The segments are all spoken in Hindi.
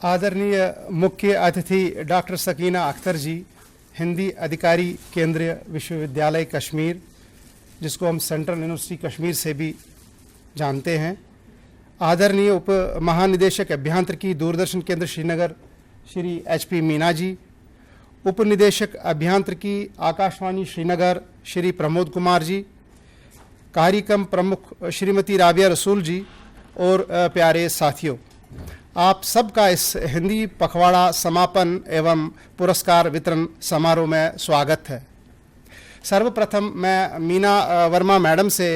आदरणीय मुख्य अतिथि डॉक्टर सकीना अख्तर जी, हिंदी अधिकारी केंद्रीय विश्वविद्यालय कश्मीर, जिसको हम सेंट्रल यूनिवर्सिटी कश्मीर से भी जानते हैं। आदरणीय उप महानिदेशक अभियांत्रिकी दूरदर्शन केंद्र श्रीनगर श्री HP मीना जी, उप निदेशक अभियांत्रिकी आकाशवाणी श्रीनगर श्री प्रमोद कुमार जी, कार्यक्रम प्रमुख श्रीमती राबिया रसूल जी और प्यारे साथियों, आप सबका इस हिंदी पखवाड़ा समापन एवं पुरस्कार वितरण समारोह में स्वागत है। सर्वप्रथम मैं मीना वर्मा मैडम से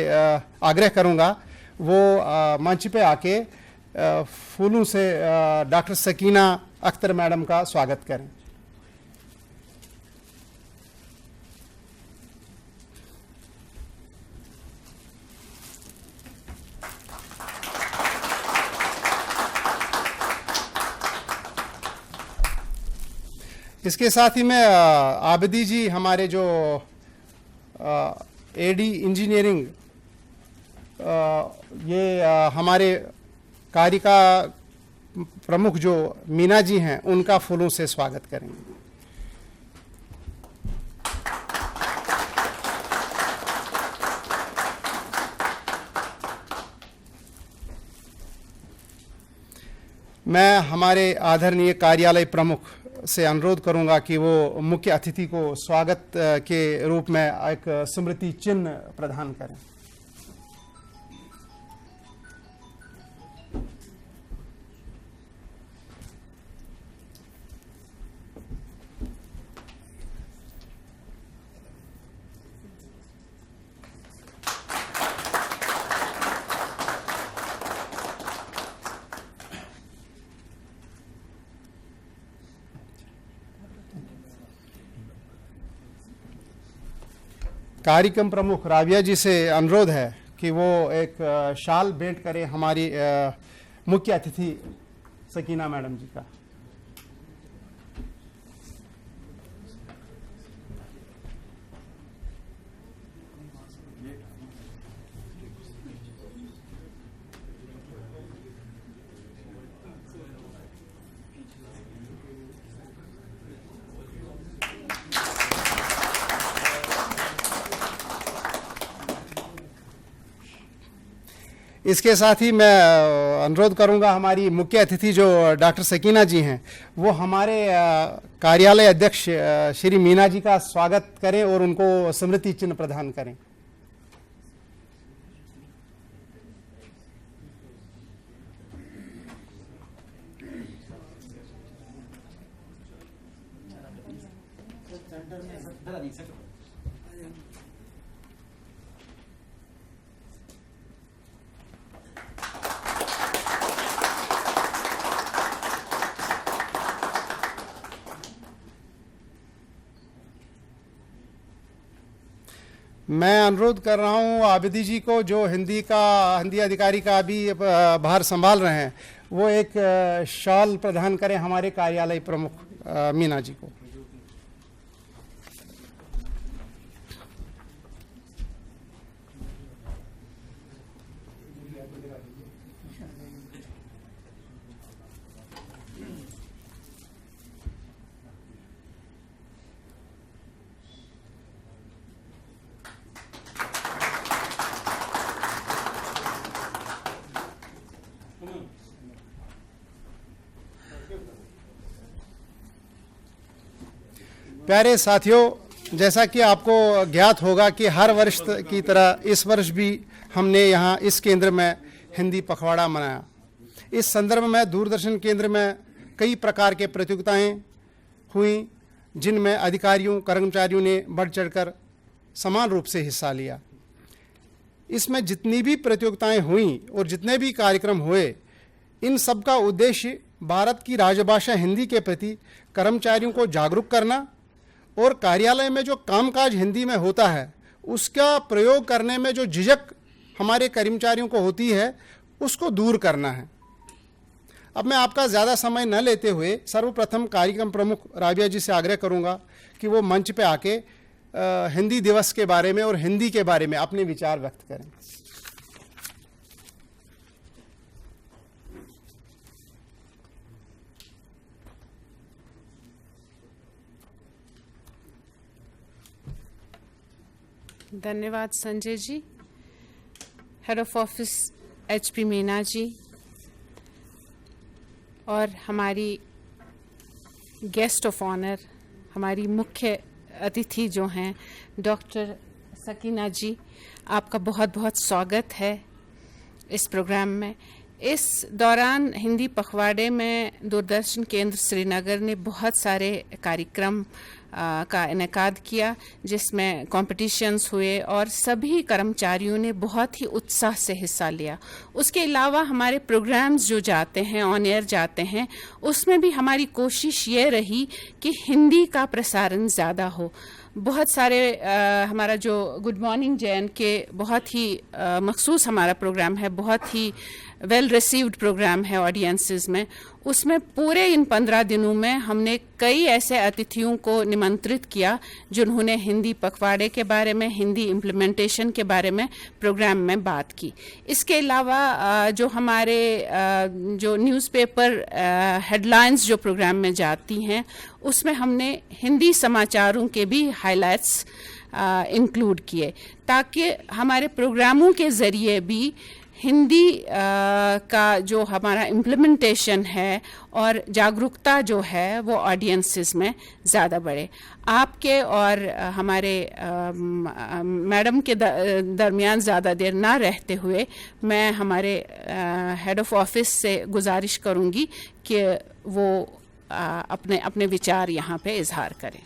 आग्रह करूंगा वो मंच पे आके फूलों से डॉक्टर सकीना अख्तर मैडम का स्वागत करें। इसके साथ ही मैं आबिदी जी, हमारे जो AD इंजीनियरिंग, ये हमारे कार्य का प्रमुख जो मीना जी हैं, उनका फूलों से स्वागत करेंगे। मैं हमारे आदरणीय कार्यालय प्रमुख से अनुरोध करूंगा कि वो मुख्य अतिथि को स्वागत के रूप में एक स्मृति चिन्ह प्रदान करें। कार्यक्रम प्रमुख राबिया जी से अनुरोध है कि वो एक शाल भेंट करें हमारी मुख्य अतिथि सकीना मैडम जी का। इसके साथ ही मैं अनुरोध करूंगा हमारी मुख्य अतिथि जो डॉक्टर सकीना जी हैं, वो हमारे कार्यालय अध्यक्ष श्री मीना जी का स्वागत करें और उनको स्मृति चिन्ह प्रदान करें। मैं अनुरोध कर रहा हूं आबिदी जी को, जो हिंदी अधिकारी का भी भार संभाल रहे हैं, वो एक शॉल प्रदान करें हमारे कार्यालय प्रमुख मीना जी को। प्यारे साथियों, जैसा कि आपको ज्ञात होगा कि हर वर्ष की तरह इस वर्ष भी हमने यहाँ इस केंद्र में हिंदी पखवाड़ा मनाया। इस संदर्भ में दूरदर्शन केंद्र में कई प्रकार के प्रतियोगिताएं हुई, जिनमें अधिकारियों कर्मचारियों ने बढ़ चढ़कर समान रूप से हिस्सा लिया। इसमें जितनी भी प्रतियोगिताएं हुई और जितने भी कार्यक्रम हुए, इन सब का उद्देश्य भारत की राजभाषा हिंदी के प्रति कर्मचारियों को जागरूक करना और कार्यालय में जो कामकाज हिंदी में होता है उसका प्रयोग करने में जो झिझक हमारे कर्मचारियों को होती है, उसको दूर करना है। अब मैं आपका ज़्यादा समय न लेते हुए सर्वप्रथम कार्यक्रम प्रमुख राबिया जी से आग्रह करूंगा कि वो मंच पे आके हिंदी दिवस के बारे में और हिंदी के बारे में अपने विचार व्यक्त करें। धन्यवाद Sanjay ji. Head of office HP Meena ji और हमारी गेस्ट ऑफ ऑनर, हमारी मुख्य अतिथि जो हैं डॉक्टर सकीना जी, आपका बहुत बहुत स्वागत है इस प्रोग्राम में। इस दौरान हिंदी पखवाड़े में दूरदर्शन केंद्र श्रीनगर ने बहुत सारे कार्यक्रम का इनेकाद किया, जिसमें कॉम्पिटिशन्स हुए और सभी कर्मचारियों ने बहुत ही उत्साह से हिस्सा लिया। उसके अलावा हमारे प्रोग्राम्स जो जाते हैं, ऑन एयर जाते हैं, उसमें भी हमारी कोशिश ये रही कि हिंदी का प्रसारण ज़्यादा हो। बहुत सारे हमारा जो गुड मॉर्निंग जैन के बहुत ही मखसूस हमारा प्रोग्राम है, बहुत ही वेल रिसीव्ड प्रोग्राम है ऑडियंसेस में। उसमें पूरे इन 15 दिनों में हमने कई ऐसे अतिथियों को निमंत्रित किया जिन्होंने हिंदी पखवाड़े के बारे में, हिंदी इम्प्लीमेंटेशन के बारे में प्रोग्राम में बात की। इसके अलावा जो हमारे जो न्यूज़पेपर हेडलाइंस जो प्रोग्राम में जाती हैं, उसमें हमने हिंदी समाचारों के भी हाइलाइट्स इंक्लूड किए, ताकि हमारे प्रोग्रामों के ज़रिए भी हिंदी का जो हमारा इम्प्लीमेंटेशन है और जागरूकता जो है वो ऑडियंसेस में ज़्यादा बढ़े। आपके और हमारे मैडम के दरमियान ज़्यादा देर ना रहते हुए मैं हमारे हेड ऑफ ऑफिस से गुजारिश करूँगी कि वो अपने अपने विचार यहाँ पे इजहार करें।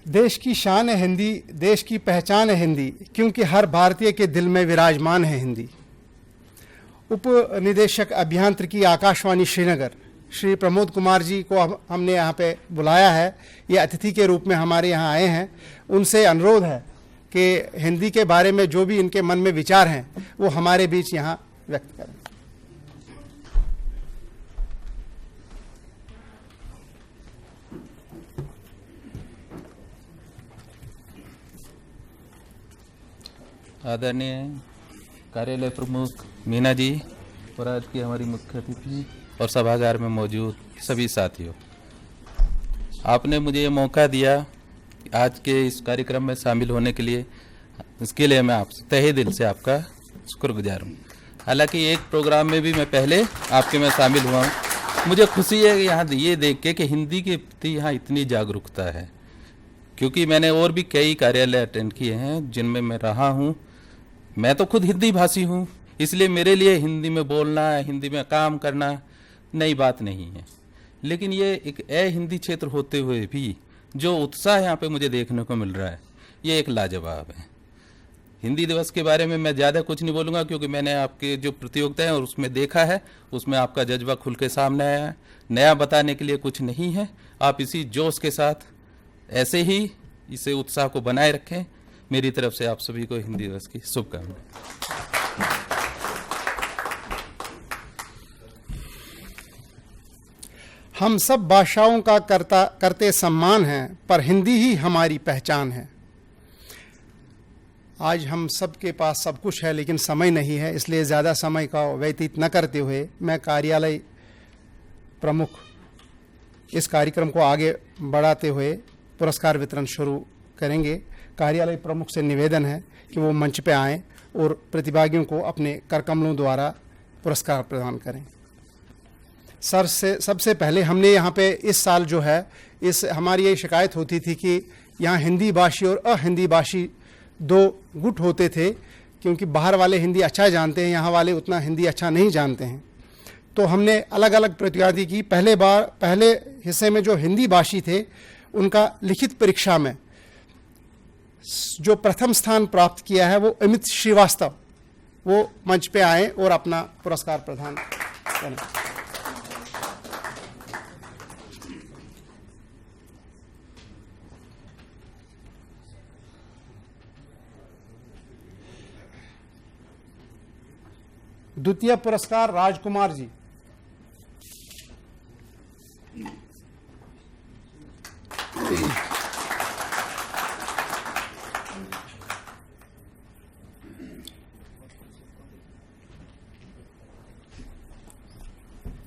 देश की शान है हिंदी, देश की पहचान है हिंदी, क्योंकि हर भारतीय के दिल में विराजमान है हिंदी। उप निदेशक अभियांत्रिकी आकाशवाणी श्रीनगर श्री प्रमोद कुमार जी को हमने यहाँ पे बुलाया है। ये अतिथि के रूप में हमारे यहाँ आए हैं। उनसे अनुरोध है कि हिंदी के बारे में जो भी इनके मन में विचार हैं वो हमारे बीच यहाँ व्यक्त करें। आदरणीय कार्यालय प्रमुख मीना जी और आज की हमारी मुख्य अतिथि और सभागार में मौजूद सभी साथियों, आपने मुझे ये मौका दिया आज के इस कार्यक्रम में शामिल होने के लिए, इसके लिए मैं आपसे तहे दिल से आपका शुक्रगुजार हूँ। हालांकि एक प्रोग्राम में भी मैं पहले आपके में शामिल हुआ हूँ। मुझे खुशी है यहाँ ये देख के कि हिंदी के प्रति यहाँ इतनी जागरूकता है, क्योंकि मैंने और भी कई कार्यालय अटेंड किए हैं जिनमें मैं रहा हूँ। मैं तो खुद हिंदी भाषी हूँ, इसलिए मेरे लिए हिंदी में बोलना, हिंदी में काम करना नई बात नहीं है। लेकिन ये एक हिंदी क्षेत्र होते हुए भी जो उत्साह यहाँ पे मुझे देखने को मिल रहा है, ये एक लाजवाब है। हिंदी दिवस के बारे में मैं ज़्यादा कुछ नहीं बोलूँगा, क्योंकि मैंने आपके जो प्रतियोगिता है और उसमें देखा है, उसमें आपका जज्बा खुल के सामने आया है। नया बताने के लिए कुछ नहीं है। आप इसी जोश के साथ ऐसे ही इसे उत्साह को बनाए रखें। मेरी तरफ से आप सभी को हिंदी दिवस की शुभकामनाएं। हम सब भाषाओं का करते सम्मान हैं, पर हिंदी ही हमारी पहचान है। आज हम सब के पास सब कुछ है, लेकिन समय नहीं है, इसलिए ज़्यादा समय का व्यतीत न करते हुए मैं कार्यालय प्रमुख इस कार्यक्रम को आगे बढ़ाते हुए पुरस्कार वितरण शुरू करेंगे। कार्यालय प्रमुख से निवेदन है कि वो मंच पे आएं और प्रतिभागियों को अपने करकमलों द्वारा पुरस्कार प्रदान करें। सर से सबसे पहले हमने यहाँ पे इस साल जो है, इस हमारी ये शिकायत होती थी कि यहाँ हिंदी भाषी और अहिंदी भाषी दो गुट होते थे, क्योंकि बाहर वाले हिंदी अच्छा जानते हैं, यहाँ वाले उतना हिंदी अच्छा नहीं जानते हैं। तो हमने अलग अलग प्रतियोगिता की। पहले हिस्से में जो हिंदी भाषी थे उनका लिखित परीक्षा में जो प्रथम स्थान प्राप्त किया है वो अमित श्रीवास्तव, वो मंच पे आए और अपना पुरस्कार प्रदान करें। द्वितीय पुरस्कार राजकुमार जी।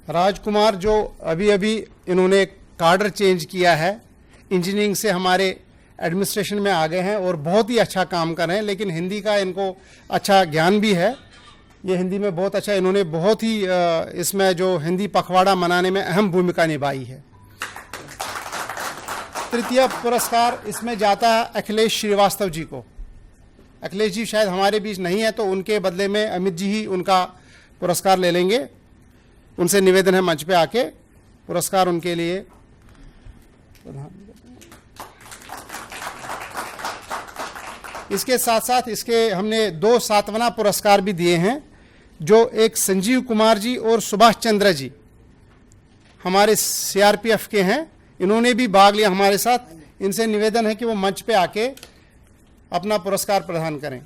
राजकुमार जो अभी अभी इन्होंने कार्डर चेंज किया है, इंजीनियरिंग से हमारे एडमिनिस्ट्रेशन में आ गए हैं और बहुत ही अच्छा काम कर रहे हैं, लेकिन हिंदी का इनको अच्छा ज्ञान भी है। ये हिंदी में बहुत अच्छा, इन्होंने बहुत ही इसमें जो हिंदी पखवाड़ा मनाने में अहम भूमिका निभाई है। तृतीय पुरस्कार इसमें जाता है अखिलेश श्रीवास्तव जी को। अखिलेश जी शायद हमारे बीच नहीं है, तो उनके बदले में अमित जी ही उनका पुरस्कार ले लेंगे। उनसे निवेदन है मंच पे आके पुरस्कार उनके लिए इसके साथ साथ इसके हमने 2 सातवां पुरस्कार भी दिए हैं, जो एक संजीव कुमार जी और सुभाष चंद्र जी हमारे सीआरपीएफ के हैं, इन्होंने भी भाग लिया हमारे साथ। इनसे निवेदन है कि वो मंच पे आके अपना पुरस्कार प्रदान करें।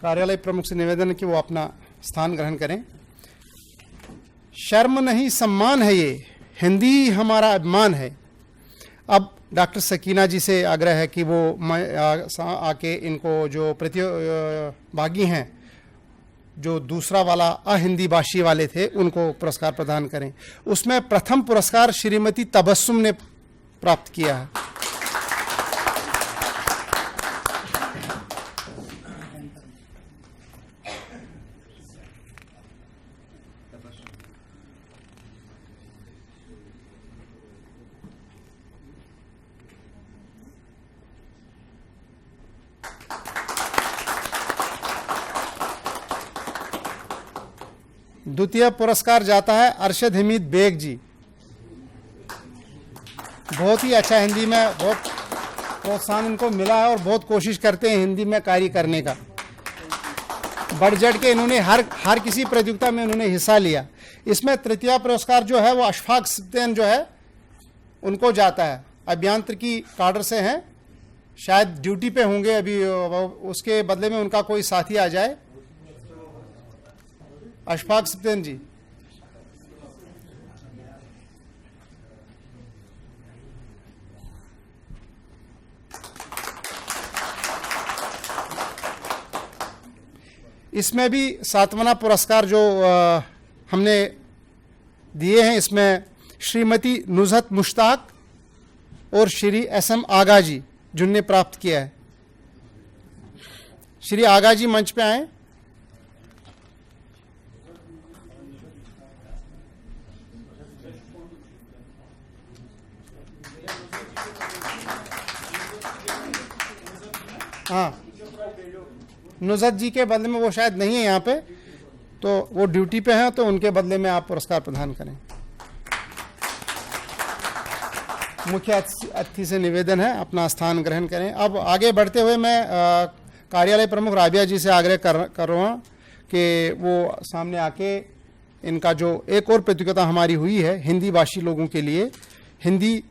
कार्यालय प्रमुख से निवेदन है कि वो अपना स्थान ग्रहण करें। शर्म नहीं सम्मान है, ये हिंदी हमारा अभिमान है। अब डॉक्टर सकीना जी से आग्रह है कि वो आके इनको जो प्रतिभागी हैं, जो दूसरा वाला अहिंदी भाषी वाले थे, उनको पुरस्कार प्रदान करें। उसमें प्रथम पुरस्कार श्रीमती तबस्सुम ने प्राप्त किया है। द्वितीय पुरस्कार जाता है अरशद हमीद बेग जी। बहुत ही अच्छा, हिंदी में बहुत प्रोत्साहन इनको मिला है और बहुत कोशिश करते हैं हिंदी में कार्य करने का। बढ़ चढ़ के इन्होंने हर किसी प्रतियोगिता में इन्होंने हिस्सा लिया। इसमें तृतीय पुरस्कार जो है वो अशफाक सिद्दीन जो है उनको जाता है। अभियांत्रिकी काडर से हैं, शायद ड्यूटी पे होंगे अभी, उसके बदले में उनका कोई साथी आ जाए। अशफाक सिद्दीन जी, इसमें भी सातवां पुरस्कार जो हमने दिए हैं, इसमें श्रीमती नुज़हत मुश्ताक और श्री SM आगा जी जिनने प्राप्त किया है। श्री आगा जी मंच पे आए। हाँ, नुज़हत जी के बदले में वो शायद नहीं है यहाँ पे, तो वो ड्यूटी पे हैं, तो उनके बदले में आप पुरस्कार प्रदान करें। मुख्य अतिथि से निवेदन है अपना स्थान ग्रहण करें। अब आगे बढ़ते हुए मैं कार्यालय प्रमुख राबिया जी से आग्रह कर रहा हूँ कि वो सामने आके इनका जो एक और प्रतियोगिता हमारी हुई है हिंदी भाषी लोगों के लिए, हिंदी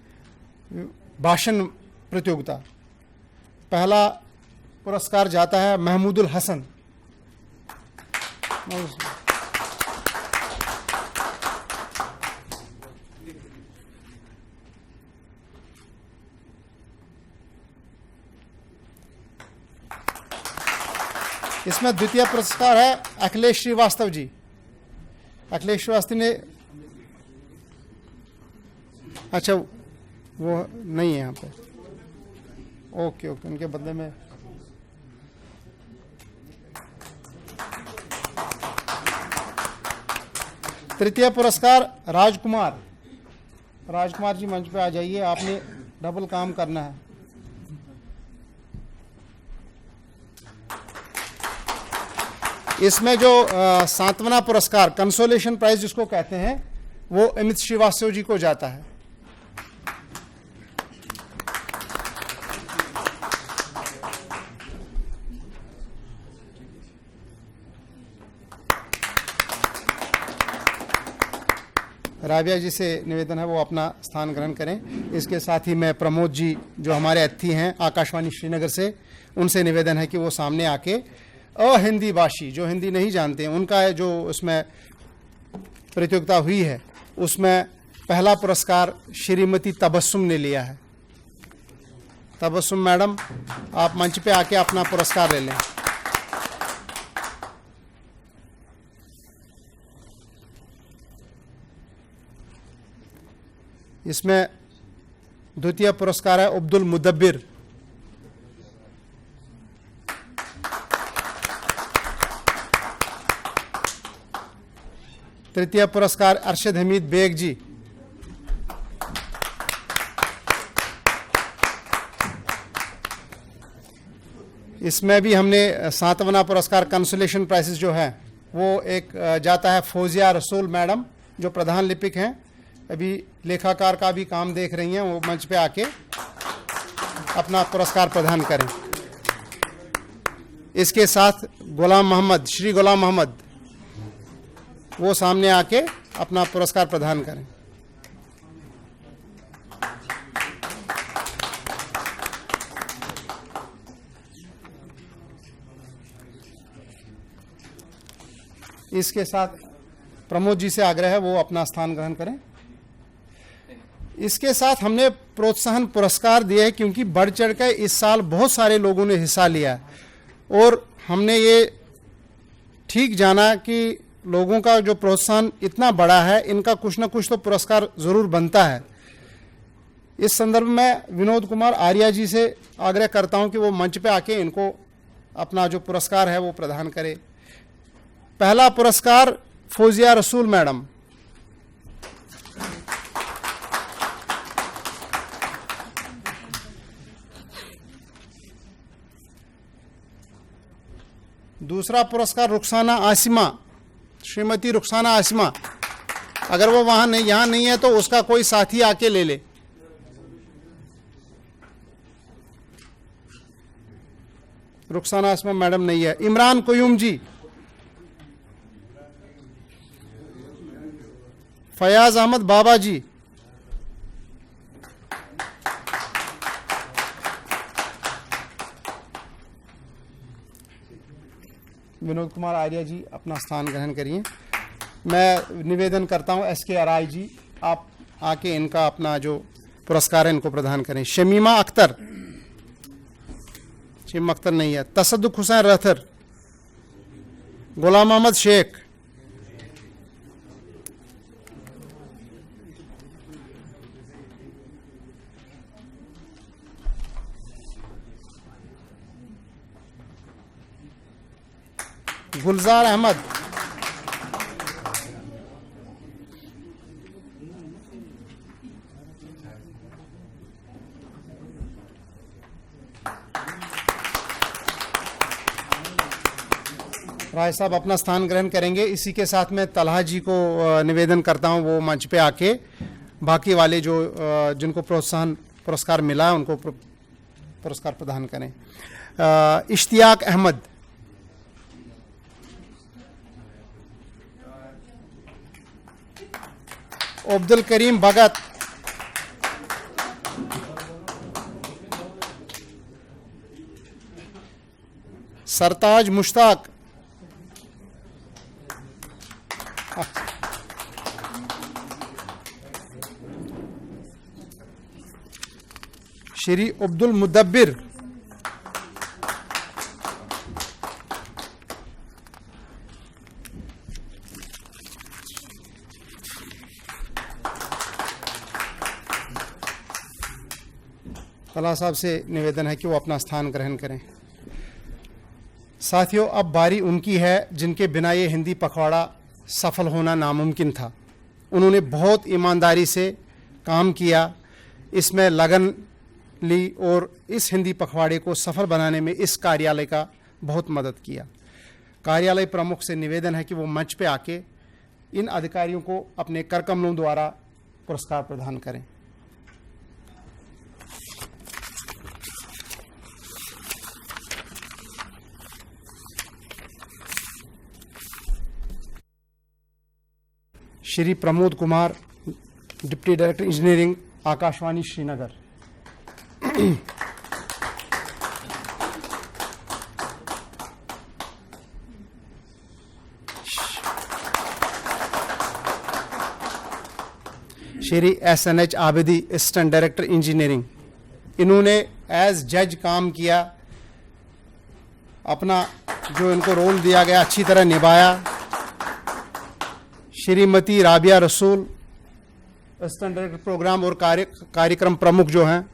भाषण प्रतियोगिता, पहला पुरस्कार जाता है महमूदुल हसन। इसमें द्वितीय पुरस्कार है अखिलेश श्रीवास्तव जी। अखिलेश श्रीवास्तव ने, अच्छा वो नहीं है यहाँ पे, ओके ओके, उनके बदले में तृतीय पुरस्कार राजकुमार। राजकुमार जी मंच पे आ जाइए, आपने डबल काम करना है। इसमें जो सातवां पुरस्कार कंसोलेशन प्राइज जिसको कहते हैं, वो अमित श्रीवास्तव जी को जाता है। राबिया जी से निवेदन है वो अपना स्थान ग्रहण करें। इसके साथ ही मैं प्रमोद जी जो हमारे अतिथि हैं आकाशवाणी श्रीनगर से, उनसे निवेदन है कि वो सामने आके अहिंदी भाषी जो हिंदी नहीं जानते हैं उनका जो उसमें प्रतियोगिता हुई है उसमें पहला पुरस्कार श्रीमती तबस्सुम ने लिया है। तबस्सुम मैडम, आप मंच पे आके अपना पुरस्कार ले लें। इसमें द्वितीय पुरस्कार है अब्दुल मुदब्बिर। तृतीय पुरस्कार अरशद हमीद बेग जी। इसमें भी हमने सातवां पुरस्कार कंसोलेशन प्राइसेस जो है वो एक जाता है फौजिया रसूल मैडम जो प्रधान लिपिक हैं, अभी लेखाकार का भी काम देख रही हैं, वो मंच पे आके अपना पुरस्कार प्रदान करें। इसके साथ गुलाम मोहम्मद, श्री गुलाम मोहम्मद, वो सामने आके अपना पुरस्कार प्रदान करें। इसके साथ प्रमोद जी से आग्रह है वो अपना स्थान ग्रहण करें। इसके साथ हमने प्रोत्साहन पुरस्कार दिए हैं क्योंकि बढ़ चढ़ कर इस साल बहुत सारे लोगों ने हिस्सा लिया और हमने ये ठीक जाना कि लोगों का जो प्रोत्साहन इतना बड़ा है, इनका कुछ ना कुछ तो पुरस्कार जरूर बनता है। इस संदर्भ में विनोद कुमार आर्या जी से आग्रह करता हूं कि वो मंच पे आके इनको अपना जो पुरस्कार है वो प्रदान करें। पहला पुरस्कार फौजिया रसूल मैडम। दूसरा पुरस्कार रुखसाना आसिमा, श्रीमती रुखसाना आसिमा। अगर वो वहां यहां नहीं है तो उसका कोई साथी आके ले ले। रुखसाना आसिमा मैडम नहीं है। इमरान कोयूम जी, फयाज अहमद बाबा जी, विनोद कुमार आर्या जी अपना स्थान ग्रहण करिए। मैं निवेदन करता हूं SK अराई जी, आप आके इनका अपना जो पुरस्कार है इनको प्रदान करें। शमीमा अख्तर, शमीमा अख्तर नहीं है। तसद्दुक हुसैन रहतर, गुलाम मोहम्मद शेख, गुलजार अहमद, राय साहब अपना स्थान ग्रहण करेंगे। इसी के साथ में तलहा जी को निवेदन करता हूं वो मंच पे आके बाकी वाले जो जिनको प्रोत्साहन पुरस्कार मिला है उनको पुरस्कार प्रदान करें। इश्तियाक अहमद, अब्दुल करीम भगत, सरताज मुश्ताक, श्री अब्दुल मुदब्बिर, तला साहब से निवेदन है कि वो अपना स्थान ग्रहण करें। साथियों, अब बारी उनकी है जिनके बिना ये हिंदी पखवाड़ा सफल होना नामुमकिन था। उन्होंने बहुत ईमानदारी से काम किया, इसमें लगन ली और इस हिंदी पखवाड़े को सफल बनाने में इस कार्यालय का बहुत मदद किया। कार्यालय प्रमुख से निवेदन है कि वो मंच पे आके इन अधिकारियों को अपने करकमलों द्वारा पुरस्कार प्रदान करें। Shri Pramod Kumar deputy director engineering, Akashvani Srinagar. Shri SNH Abidi, assistant director engineering, इन्होंने एज जज काम किया, अपना जो इनको रोल दिया गया अच्छी तरह निभाया। श्रीमती राबिया रसूल, असिस्टेंट डायरेक्टर प्रोग्राम और कार्यक्रम प्रमुख जो हैं,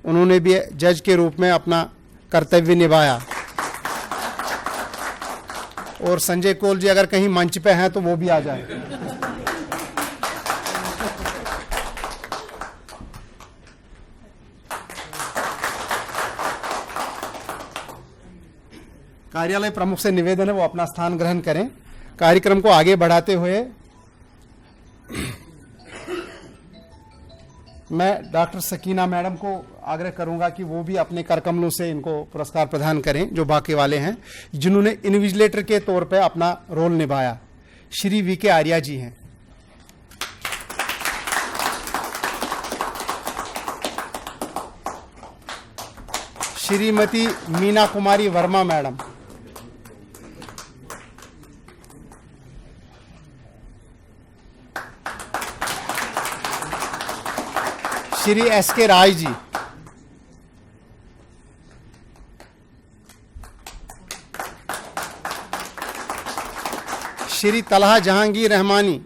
उन्होंने भी जज के रूप में अपना कर्तव्य निभाया। और संजय कौल जी अगर कहीं मंच पे हैं तो वो भी आ जाए। कार्यालय प्रमुख से निवेदन है वो अपना स्थान ग्रहण करें। कार्यक्रम को आगे बढ़ाते हुए मैं डॉक्टर सकीना मैडम को आग्रह करूंगा कि वो भी अपने करकमलों से इनको पुरस्कार प्रदान करें, जो बाकी वाले हैं जिन्होंने इन्विजिलेटर के तौर पे अपना रोल निभाया। श्री VK आर्या जी हैं। श्रीमती मीना कुमारी वर्मा मैडम, श्री SK राय जी, श्री तलहा जहांगीर रहमानी,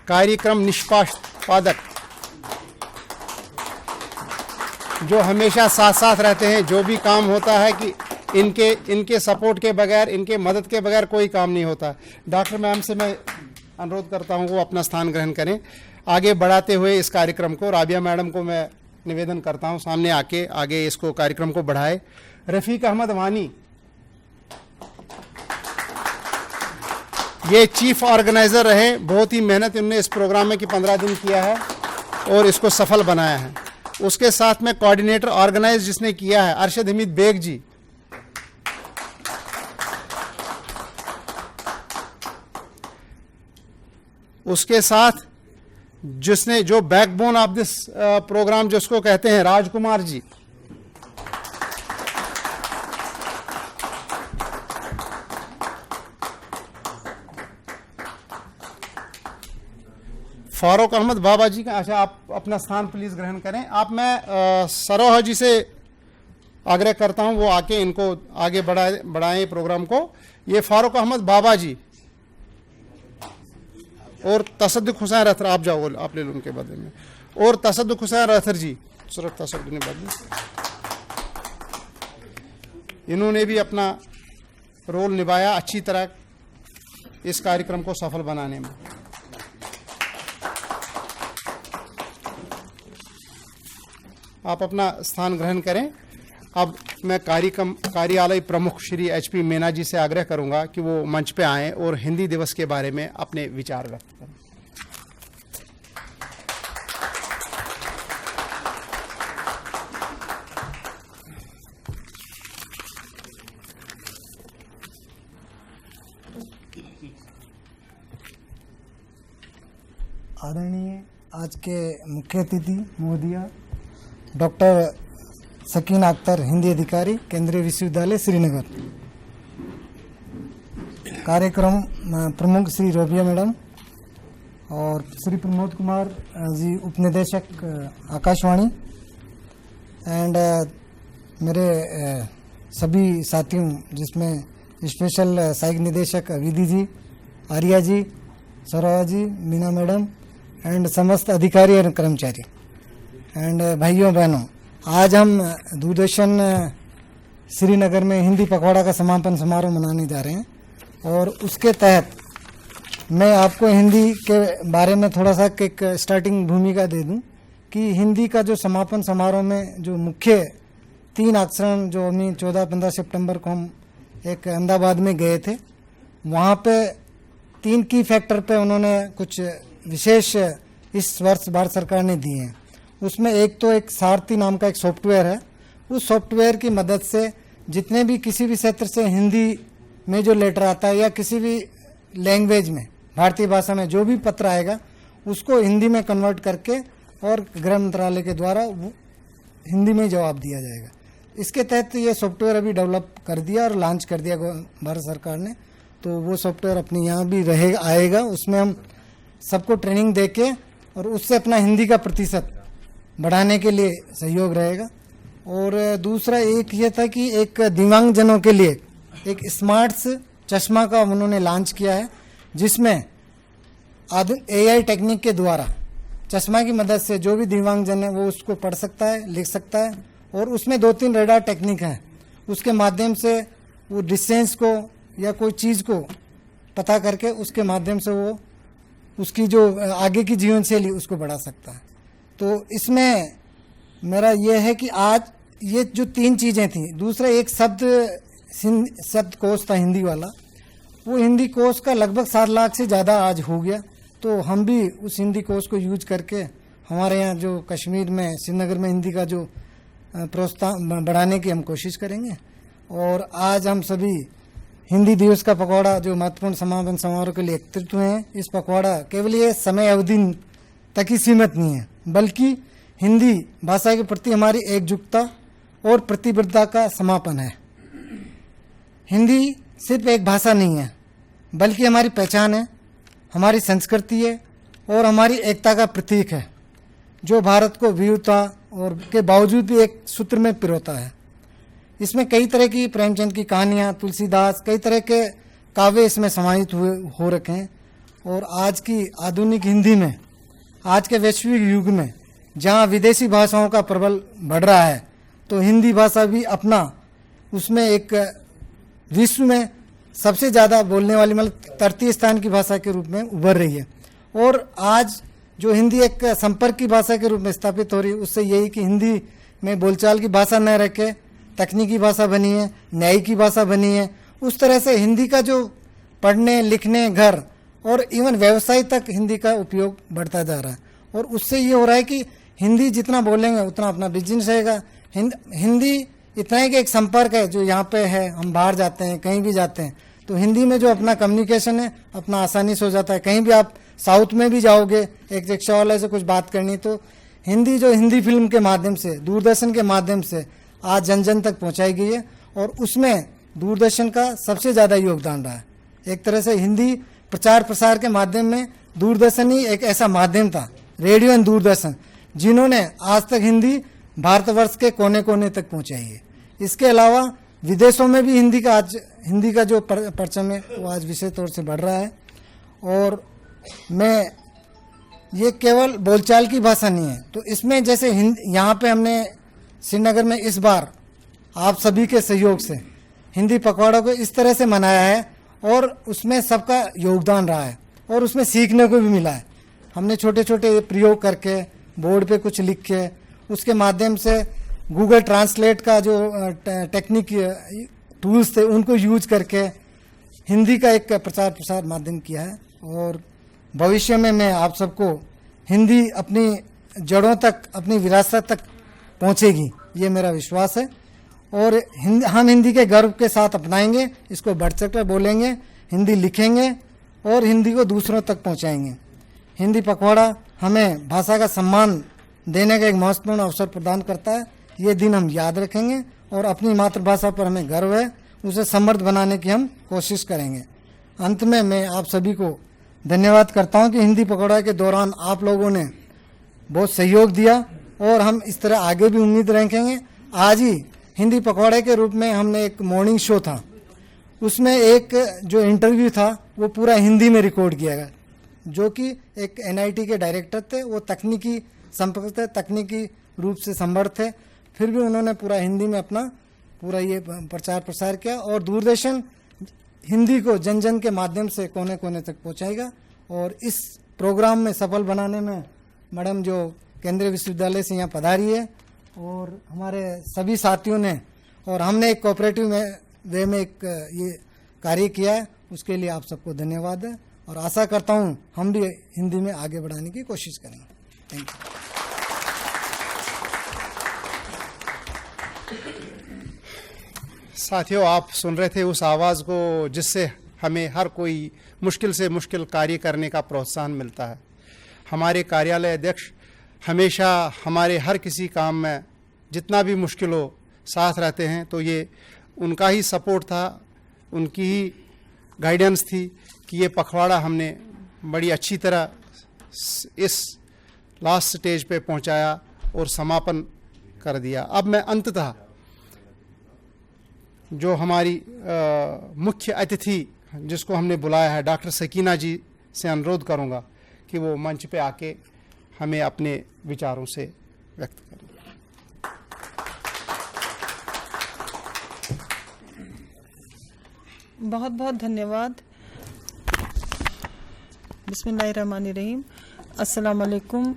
कार्यक्रम निष्पादक, जो हमेशा साथ साथ रहते हैं। जो भी काम होता है कि इनके सपोर्ट के बगैर, इनके मदद के बगैर कोई काम नहीं होता। डॉक्टर मैम से मैं अनुरोध करता हूं वो अपना स्थान ग्रहण करें। आगे बढ़ाते हुए इस कार्यक्रम को राबिया मैडम को मैं निवेदन करता हूं सामने आके आगे इसको कार्यक्रम को बढ़ाए। रफीक अहमद वानी, ये चीफ ऑर्गेनाइजर रहे, बहुत ही मेहनत इन्होंने इस प्रोग्राम में कि 15 दिन किया है और इसको सफल बनाया है। उसके साथ में कोऑर्डिनेटर ऑर्गेनाइज जिसने किया है अरशद हमीद बेग जी, उसके साथ जिसने जो बैकबोन ऑफ दिस प्रोग्राम जिसको कहते हैं राजकुमार जी, फारूक अहमद बाबा जी का। अच्छा, आप अपना स्थान प्लीज ग्रहण करें। आप मैं सरोह जी से आग्रह करता हूं वो आके इनको आगे बढ़ाएं प्रोग्राम को। ये फारूक अहमद बाबा जी और तसद्दुक हुसैन रथर, आप जाओ, आप ले लो उनके बदले में। और तसद्दुक हुसैन रथर जी, सूरत तसद्दुक ने बदले, इन्होंने भी अपना रोल निभाया अच्छी तरह इस कार्यक्रम को सफल बनाने में। आप अपना स्थान ग्रहण करें। अब मैं कार्यालय प्रमुख श्री HP मीना जी से आग्रह करूंगा कि वो मंच पे आएं और हिंदी दिवस के बारे में अपने विचार व्यक्त करें। आदरणीय आज के मुख्य अतिथि महोदया डॉक्टर सकीना अख्तर, हिंदी अधिकारी, केंद्रीय विश्वविद्यालय श्रीनगर, कार्यक्रम प्रमुख श्री राबिया मैडम और श्री प्रमोद कुमार जी, उपनिदेशक आकाशवाणी, एंड मेरे सभी साथियों जिसमें स्पेशल सहायक निदेशक विधि जी, आर्या जी, सरोहा जी, मीना मैडम एंड समस्त अधिकारी और कर्मचारी एंड भाइयों बहनों, आज हम दूरदर्शन श्रीनगर में हिंदी पखवाड़ा का समापन समारोह मनाने जा रहे हैं और उसके तहत मैं आपको हिंदी के बारे में थोड़ा सा एक स्टार्टिंग भूमिका दे दूं कि हिंदी का जो समापन समारोह में जो मुख्य 3 आचरण जो हमें 14-15 सितंबर को हम एक अहमदाबाद में गए थे, वहाँ पे 3 की फैक्टर पे उन्होंने कुछ विशेष इस वर्ष भारत सरकार ने दिए हैं। उसमें एक तो एक सारथी नाम का एक सॉफ्टवेयर है। उस सॉफ्टवेयर की मदद से जितने भी किसी भी क्षेत्र से हिंदी में जो लेटर आता है या किसी भी लैंग्वेज में भारतीय भाषा में जो भी पत्र आएगा उसको हिंदी में कन्वर्ट करके और गृह मंत्रालय के द्वारा वो हिंदी में जवाब दिया जाएगा। इसके तहत ये सॉफ्टवेयर अभी डेवलप कर दिया और लॉन्च कर दिया भारत सरकार ने। तो वो सॉफ्टवेयर अपने यहाँ भी रहेगा, आएगा। उसमें हम सबको ट्रेनिंग देके और उससे अपना हिंदी का प्रतिशत बढ़ाने के लिए सहयोग रहेगा। और दूसरा एक ये था कि एक दिव्यांगजनों के लिए एक स्मार्ट्स चश्मा का उन्होंने लॉन्च किया है, जिसमें AI टेक्निक के द्वारा चश्मा की मदद से जो भी दिव्यांगजन है वो उसको पढ़ सकता है, लिख सकता है। और उसमें 2-3 रेडार टेक्निक है, उसके माध्यम से वो डिस्टेंस को या कोई चीज़ को पता करके उसके माध्यम से वो उसकी जो आगे की जीवन शैली उसको बढ़ा सकता है। तो इसमें मेरा ये है कि आज ये जो 3 चीज़ें थी, दूसरा एक शब्दकोश था हिंदी वाला, वो हिंदी कोश का लगभग 7 लाख से ज़्यादा आज हो गया। तो हम भी उस हिंदी कोश को यूज करके हमारे यहाँ जो कश्मीर में, श्रीनगर में हिंदी का जो प्रोत्साहन बढ़ाने की हम कोशिश करेंगे। और आज हम सभी हिंदी दिवस का पखवाड़ा जो महत्वपूर्ण समापन समारोह के लिए एकत्रित हुए हैं, इस पखवाड़ा केवल ये समय अवधि तक ही सीमित नहीं है, बल्कि हिंदी भाषा के प्रति हमारी एकजुटता और प्रतिबद्धता का समापन है। हिंदी सिर्फ एक भाषा नहीं है, बल्कि हमारी पहचान है, हमारी संस्कृति है और हमारी एकता का प्रतीक है, जो भारत को विविधता और के बावजूद भी एक सूत्र में पिरोता है। इसमें कई तरह की प्रेमचंद की कहानियाँ, तुलसीदास, कई तरह के काव्य इसमें समाहित हो रखे हैं। और आज की आधुनिक हिंदी में, आज के वैश्विक युग में जहाँ विदेशी भाषाओं का प्रबल बढ़ रहा है, तो हिंदी भाषा भी अपना उसमें एक विश्व में सबसे ज़्यादा बोलने वाली, मतलब तृतीय स्थान की भाषा के रूप में उभर रही है। और आज जो हिंदी एक संपर्क की भाषा के रूप में स्थापित हो रही है, उससे यही कि हिंदी में बोलचाल की भाषा न रखे तकनीकी भाषा बनी है, न्याय की भाषा बनी है। उस तरह से हिंदी का जो पढ़ने लिखने, घर और इवन व्यवसाय तक हिंदी का उपयोग बढ़ता जा रहा है। और उससे ये हो रहा है कि हिंदी जितना बोलेंगे उतना अपना बिजनेस रहेगा। हिंदी इतना ही कि एक संपर्क है जो यहाँ पे है, हम बाहर जाते हैं, कहीं भी जाते हैं तो हिंदी में जो अपना कम्युनिकेशन है अपना आसानी से हो जाता है। कहीं भी आप साउथ में भी जाओगे, एक रिक्शा वाले से कुछ बात करनी, तो हिंदी जो हिंदी फिल्म के माध्यम से, दूरदर्शन के माध्यम से आज जन जन तक पहुंचाई गई है। और उसमें दूरदर्शन का सबसे ज़्यादा योगदान रहा है। एक तरह से हिंदी प्रचार प्रसार के माध्यम में दूरदर्शन ही एक ऐसा माध्यम था, रेडियो एंड दूरदर्शन, जिन्होंने आज तक हिंदी भारतवर्ष के कोने कोने तक पहुंचाई है। इसके अलावा विदेशों में भी हिंदी का जो परचम है वो आज विशेष तौर से बढ़ रहा है। और मैं ये केवल बोलचाल की भाषा नहीं है, तो इसमें जैसे यहाँ पे हमने श्रीनगर में इस बार आप सभी के सहयोग से हिंदी पखवाड़ा को इस तरह से मनाया है और उसमें सबका योगदान रहा है और उसमें सीखने को भी मिला है। हमने छोटे छोटे प्रयोग करके बोर्ड पे कुछ लिख के उसके माध्यम से गूगल ट्रांसलेट का जो टेक्निक टूल्स थे उनको यूज करके हिंदी का एक प्रचार प्रसार माध्यम किया है। और भविष्य में मैं आप सबको हिंदी अपनी जड़ों तक, अपनी विरासत तक पहुंचेगी, ये मेरा विश्वास है। और हम हिंदी के गर्व के साथ अपनाएंगे, इसको बढ़ चढ़कर बोलेंगे, हिंदी लिखेंगे और हिंदी को दूसरों तक पहुंचाएंगे। हिंदी पखवाड़ा हमें भाषा का सम्मान देने का एक महत्वपूर्ण अवसर प्रदान करता है। ये दिन हम याद रखेंगे और अपनी मातृभाषा पर हमें गर्व है, उसे समृद्ध बनाने की हम कोशिश करेंगे। अंत में मैं आप सभी को धन्यवाद करता हूं कि हिंदी पखवाड़ा के दौरान आप लोगों ने बहुत सहयोग दिया और हम इस तरह आगे भी उम्मीद रखेंगे। आज ही हिंदी पखवाड़े के रूप में हमने एक मॉर्निंग शो था, उसमें एक जो इंटरव्यू था वो पूरा हिंदी में रिकॉर्ड किया गया, जो कि एक NIT के डायरेक्टर थे, वो तकनीकी संपर्क थे, तकनीकी रूप से समर्थ थे, फिर भी उन्होंने पूरा हिंदी में अपना पूरा ये प्रचार प्रसार किया। और दूरदर्शन हिंदी को जन जन के माध्यम से कोने कोने तक पहुंचाएगा। और इस प्रोग्राम में सफल बनाने में मैडम जो केंद्रीय विश्वविद्यालय से यहाँ पधारी है और हमारे सभी साथियों ने, और हमने एक कोऑपरेटिव वे में एक ये कार्य किया है, उसके लिए आप सबको धन्यवाद है। और आशा करता हूँ हम भी हिंदी में आगे बढ़ाने की कोशिश करेंगे। Thank you. साथियों, आप सुन रहे थे उस आवाज़ को जिससे हमें हर कोई मुश्किल से मुश्किल कार्य करने का प्रोत्साहन मिलता है। हमारे कार्यालय अध्यक्ष हमेशा हमारे हर किसी काम में जितना भी मुश्किल हो साथ रहते हैं, तो ये उनका ही सपोर्ट था, उनकी ही गाइडेंस थी कि ये पखवाड़ा हमने बड़ी अच्छी तरह इस लास्ट स्टेज पे पहुंचाया और समापन कर दिया। अब मैं अंततः जो हमारी मुख्य अतिथि जिसको हमने बुलाया है डॉक्टर सकीना जी से अनुरोध करूंगा कि वो मंच पे आके हमें अपने विचारों से व्यक्त करें। बहुत बहुत धन्यवाद। बिस्मिल्लाहिर्रहमानिर्रहीम। अस्सलाम वालेकुम,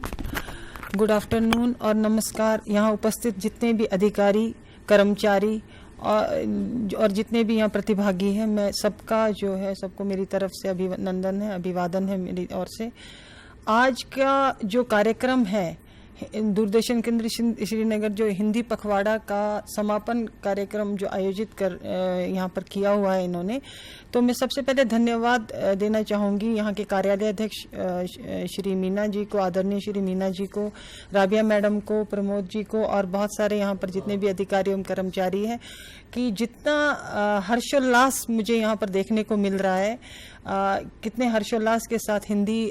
गुड आफ्टरनून और नमस्कार। यहाँ उपस्थित जितने भी अधिकारी, कर्मचारी और जितने भी यहाँ प्रतिभागी हैं, मैं सबका जो है सबको मेरी तरफ से अभिनंदन है, अभिवादन है मेरी ओर से। आज का जो कार्यक्रम है दूरदर्शन केंद्र श्रीनगर जो हिंदी पखवाड़ा का समापन कार्यक्रम जो आयोजित कर यहाँ पर किया हुआ है इन्होंने, तो मैं सबसे पहले धन्यवाद देना चाहूँगी यहाँ के कार्यालय अध्यक्ष श्री मीना जी को, आदरणीय श्री मीना जी को, राबिया मैडम को, प्रमोद जी को और बहुत सारे यहाँ पर जितने भी अधिकारी एवं कर्मचारी हैं कि जितना हर्षोल्लास मुझे यहाँ पर देखने को मिल रहा है, कितने हर्षोल्लास के साथ हिंदी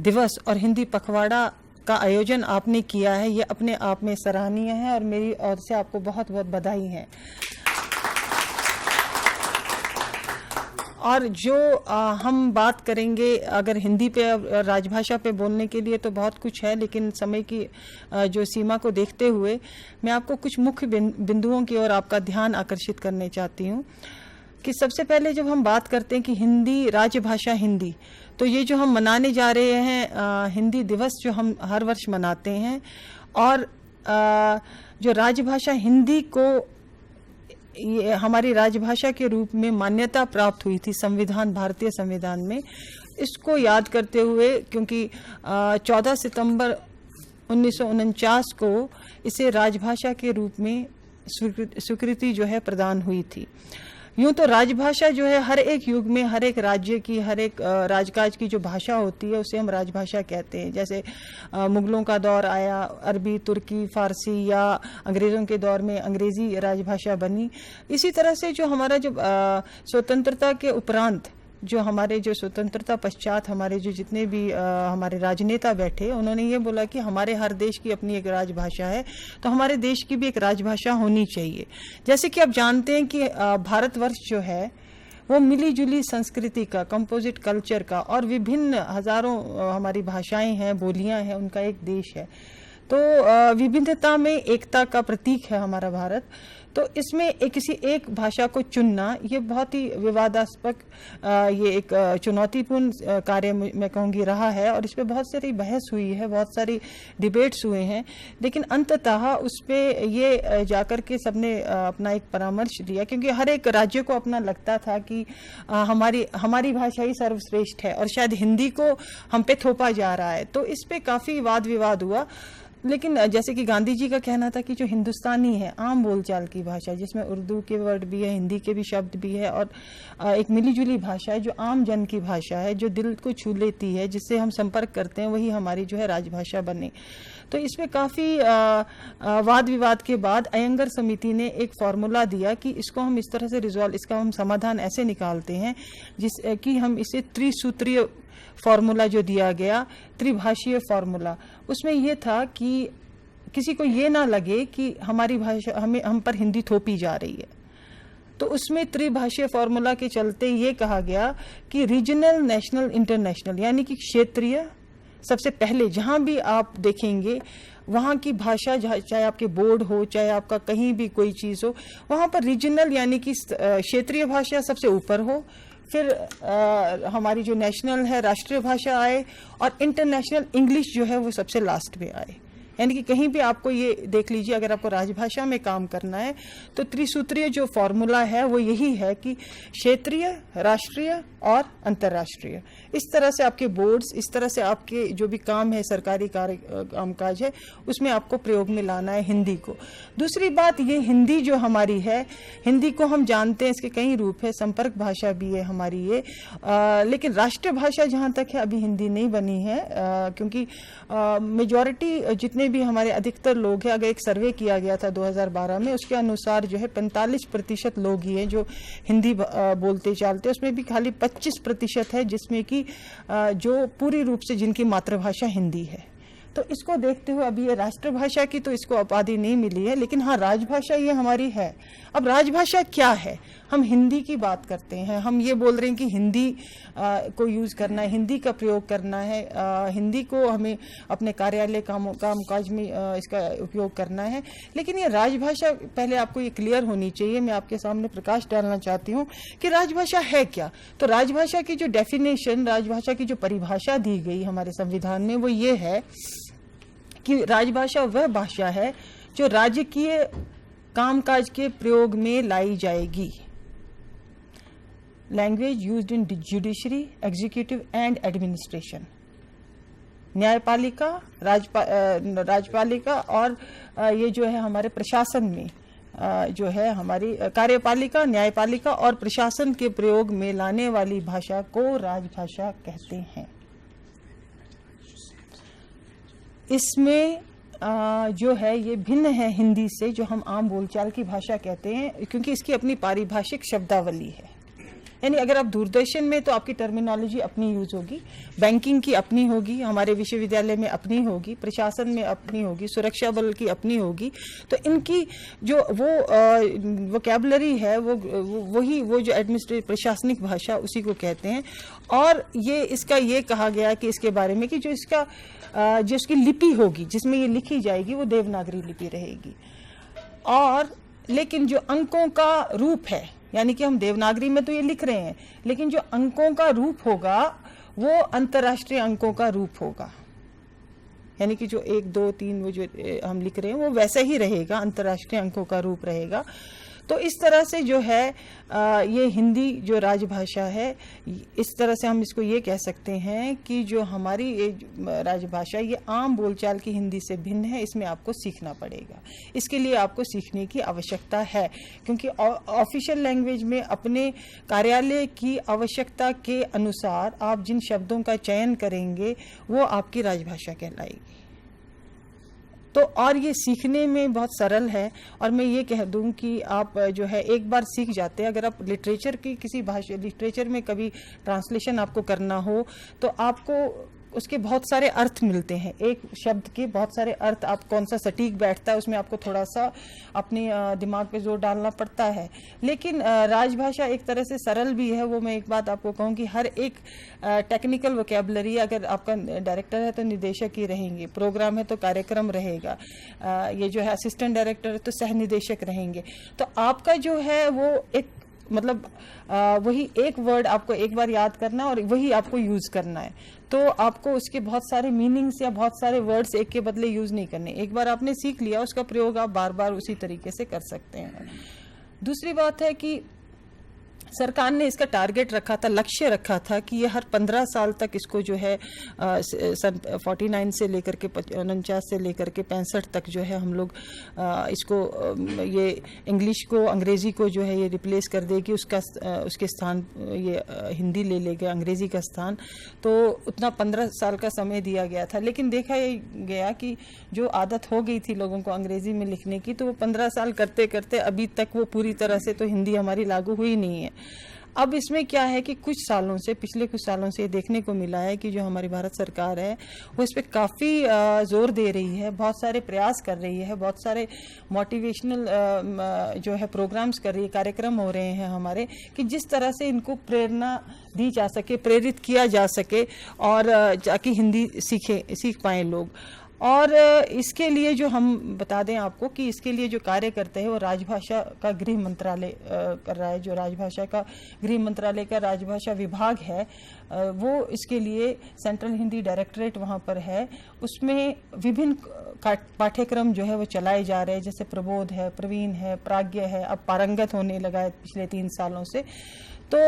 दिवस और हिंदी पखवाड़ा का आयोजन आपने किया है, ये अपने आप में सराहनीय है और मेरी ओर से आपको बहुत बहुत बधाई है। और जो हम बात करेंगे अगर हिंदी पे राजभाषा पे बोलने के लिए तो बहुत कुछ है, लेकिन समय की जो सीमा को देखते हुए मैं आपको कुछ मुख्य बिंदुओं की ओर आपका ध्यान आकर्षित करने चाहती हूँ कि सबसे पहले जब हम बात करते हैं कि हिंदी राजभाषा हिंदी, तो ये जो हम मनाने जा रहे हैं हिंदी दिवस जो हम हर वर्ष मनाते हैं, और जो राजभाषा हिंदी को ये हमारी राजभाषा के रूप में मान्यता प्राप्त हुई थी संविधान, भारतीय संविधान में, इसको याद करते हुए, क्योंकि 14 सितंबर 1949 को इसे राजभाषा के रूप में स्वीकृति जो है प्रदान हुई थी। यूं तो राजभाषा जो है हर एक युग में हर एक राज्य की, हर एक राजकाज की जो भाषा होती है उसे हम राजभाषा कहते हैं। जैसे मुगलों का दौर आया, अरबी, तुर्की, फारसी, या अंग्रेज़ों के दौर में अंग्रेज़ी राजभाषा बनी। इसी तरह से जो हमारा जो स्वतंत्रता के उपरांत जो हमारे जो स्वतंत्रता पश्चात हमारे जो जितने भी हमारे राजनेता बैठे, उन्होंने ये बोला कि हमारे हर देश की अपनी एक राजभाषा है, तो हमारे देश की भी एक राजभाषा होनी चाहिए। जैसे कि आप जानते हैं कि भारतवर्ष जो है वो मिली जुली संस्कृति का, कंपोजिट कल्चर का और विभिन्न हजारों हमारी भाषाएं हैं, बोलियां हैं, उनका एक देश है। तो विभिन्नता में एकता का प्रतीक है हमारा भारत। तो इसमें किसी एक भाषा को चुनना ये बहुत ही विवादास्पद, ये एक चुनौतीपूर्ण कार्य मैं कहूँगी रहा है, और इस पर बहुत सारी बहस हुई है, बहुत सारी डिबेट्स हुए हैं, लेकिन अंततः उस पर ये जाकर के सबने अपना एक परामर्श दिया, क्योंकि हर एक राज्य को अपना लगता था कि हमारी भाषा ही सर्वश्रेष्ठ है और शायद हिंदी को हम पे थोपा जा रहा है। तो इस पर काफ़ी वाद विवाद हुआ। लेकिन जैसे कि गांधी जी का कहना था कि जो हिंदुस्तानी है, आम बोलचाल की भाषा, जिसमें उर्दू के वर्ड भी है, हिंदी के भी शब्द भी है, और एक मिलीजुली भाषा है जो आम जन की भाषा है, जो दिल को छू लेती है, जिससे हम संपर्क करते हैं, वही हमारी जो है राजभाषा बने। तो इसमें काफ़ी वाद विवाद के बाद अयंगर समिति ने एक फार्मूला दिया कि इसको हम इस तरह से इसका हम समाधान ऐसे निकालते हैं कि हम इसे त्रिसूत्रीय फार्मूला जो दिया गया, त्रिभाषीय फार्मूला, उसमें यह था कि किसी को ये ना लगे कि हमारी भाषा हम पर हिंदी थोपी जा रही है। तो उसमें त्रिभाषीय फार्मूला के चलते ये कहा गया कि रीजनल, नेशनल, इंटरनेशनल, यानी कि क्षेत्रीय, सबसे पहले जहां भी आप देखेंगे वहाँ की भाषा, चाहे आपके बोर्ड हो, चाहे आपका कहीं भी कोई चीज़ हो, वहाँ पर रीजनल यानी कि क्षेत्रीय भाषा सबसे ऊपर हो, फिर हमारी जो नेशनल है, राष्ट्रीय भाषा आए, और इंटरनेशनल इंग्लिश जो है वो सबसे लास्ट में आए। यानी कि कहीं भी आपको ये देख लीजिए, अगर आपको राजभाषा में काम करना है तो त्रिसूत्रीय जो फॉर्मूला है वो यही है कि क्षेत्रीय, राष्ट्रीय और अंतर्राष्ट्रीय। इस तरह से आपके बोर्ड्स, इस तरह से आपके जो भी काम है, सरकारी कार्य कामकाज है, उसमें आपको प्रयोग में लाना है हिंदी को। दूसरी बात, ये हिंदी जो हमारी है, हिंदी को हम जानते हैं, इसके कई रूप है, संपर्क भाषा भी है हमारी ये, लेकिन राष्ट्रीय भाषा जहाँ तक है अभी हिंदी नहीं बनी है, क्योंकि मेजॉरिटी जितने भी हमारे अधिकतर लोग हैं, अगर एक सर्वे किया गया था 2012 में, उसके अनुसार जो है 45% लोग ही हैं जो हिंदी बोलते चालते, उसमें भी खाली 25% है जिसमें कि जो पूरी रूप से जिनकी मातृभाषा हिंदी है। तो इसको देखते हुए अभी ये राष्ट्रभाषा की तो इसको उपाधि नहीं मिली है, लेकिन हाँ राजभाषा ये हमारी है। अब राजभाषा क्या है? हम हिंदी की बात करते हैं, हम ये बोल रहे हैं कि हिंदी को यूज़ करना है, हिंदी का प्रयोग करना है, हिंदी को हमें अपने कार्यालय कामकाज में इसका उपयोग करना है। लेकिन ये राजभाषा, पहले आपको ये क्लियर होनी चाहिए, मैं आपके सामने प्रकाश डालना चाहती हूँ कि राजभाषा है क्या। तो राजभाषा की जो डेफिनेशन, राजभाषा की जो परिभाषा दी गई हमारे संविधान में, वो ये है कि राजभाषा वह भाषा है जो राजकीय कामकाज के प्रयोग में लाई जाएगी। Language used in judiciary, executive and administration. न्यायपालिका, राजपालिका और ये जो है हमारे प्रशासन में जो है हमारी कार्यपालिका, न्यायपालिका और प्रशासन के प्रयोग में लाने वाली भाषा को राजभाषा कहते हैं। इसमें जो है ये भिन्न है हिंदी से, जो हम आम बोलचाल की भाषा कहते हैं, क्योंकि इसकी अपनी पारिभाषिक शब्दावली है। यानी अगर आप दूरदर्शन में तो आपकी टर्मिनोलॉजी अपनी यूज होगी, बैंकिंग की अपनी होगी, हमारे विश्वविद्यालय में अपनी होगी, प्रशासन में अपनी होगी, सुरक्षा बल की अपनी होगी। तो इनकी जो वो वोकैबुलरी है वो जो एडमिनिस्ट्रेटिव प्रशासनिक भाषा उसी को कहते हैं। और ये इसका ये कहा गया कि इसके बारे में कि जो इसकी लिपि होगी, जिसमें ये लिखी जाएगी, वो देवनागरी लिपि रहेगी। और लेकिन जो अंकों का रूप है, यानी कि हम देवनागरी में तो ये लिख रहे हैं, लेकिन जो अंकों का रूप होगा वो अंतर्राष्ट्रीय अंकों का रूप होगा। यानी कि जो 1, 2, 3 वो जो हम लिख रहे हैं वो वैसा ही रहेगा, अंतर्राष्ट्रीय अंकों का रूप रहेगा। तो इस तरह से जो है ये हिंदी जो राजभाषा है, इस तरह से हम इसको ये कह सकते हैं कि जो हमारी ये राजभाषा ये आम बोलचाल की हिंदी से भिन्न है। इसमें आपको सीखना पड़ेगा, इसके लिए आपको सीखने की आवश्यकता है, क्योंकि ऑफिशियल लैंग्वेज में अपने कार्यालय की आवश्यकता के अनुसार आप जिन शब्दों का चयन करेंगे वो आपकी राजभाषा कहलाएगी। तो और ये सीखने में बहुत सरल है। और मैं ये कह दूं कि आप जो है एक बार सीख जाते हैं, अगर आप लिटरेचर की किसी भाषा लिटरेचर में कभी ट्रांसलेशन आपको करना हो तो आपको उसके बहुत सारे अर्थ मिलते हैं, एक शब्द के बहुत सारे अर्थ, आप कौन सा सटीक बैठता है उसमें आपको थोड़ा सा अपने दिमाग पे जोर डालना पड़ता है। लेकिन राजभाषा एक तरह से सरल भी है। वो मैं एक बात आपको कहूँ कि हर एक टेक्निकल वोकैबुलरी, अगर आपका डायरेक्टर है तो निदेशक ही रहेंगे, प्रोग्राम है तो कार्यक्रम रहेगा, ये जो है असिस्टेंट डायरेक्टर है तो सह निदेशक रहेंगे। तो आपका जो है वो एक मतलब वही एक वर्ड आपको एक बार याद करना और वही आपको यूज करना है। तो आपको उसके बहुत सारे मीनिंग्स या बहुत सारे वर्ड्स एक के बदले यूज नहीं करने। एक बार आपने सीख लिया, उसका प्रयोग आप बार बार उसी तरीके से कर सकते हैं। दूसरी बात है कि सरकार ने इसका टारगेट रखा था, लक्ष्य रखा था कि ये हर 15 साल तक इसको जो है सन 49 से लेकर के 49 से लेकर के 65 तक जो है हम लोग इसको ये इंग्लिश को, अंग्रेज़ी को जो है ये रिप्लेस कर देगी, उसके स्थान ये हिंदी ले लेगा, अंग्रेज़ी का स्थान। तो उतना 15 साल का समय दिया गया था, लेकिन देखा ये गया कि जो आदत हो गई थी लोगों को अंग्रेज़ी में लिखने की, तो वो 15 साल करते करते अभी तक वो पूरी तरह से तो हिंदी हमारी लागू हुई नहीं है। अब इसमें क्या है कि पिछले कुछ सालों से ये देखने को मिला है कि जो हमारी भारत सरकार है वो इस पे काफ़ी जोर दे रही है, बहुत सारे प्रयास कर रही है, बहुत सारे मोटिवेशनल जो है प्रोग्राम्स कर रही है, कार्यक्रम हो रहे हैं हमारे, कि जिस तरह से इनको प्रेरणा दी जा सके, प्रेरित किया जा सके और जाके हिंदी सीख पाएँ लोग। और इसके लिए जो हम बता दें आपको कि इसके लिए जो कार्य करते हैं वो राजभाषा का गृह मंत्रालय कर रहा है। जो राजभाषा का गृह मंत्रालय का राजभाषा विभाग है वो इसके लिए सेंट्रल हिंदी डायरेक्टरेट वहाँ पर है। उसमें विभिन्न पाठ्यक्रम जो है वो चलाए जा रहे हैं, जैसे प्रबोध है, प्रवीण है, प्राज्ञ है, अब पारंगत होने लगा है पिछले 3 सालों से। तो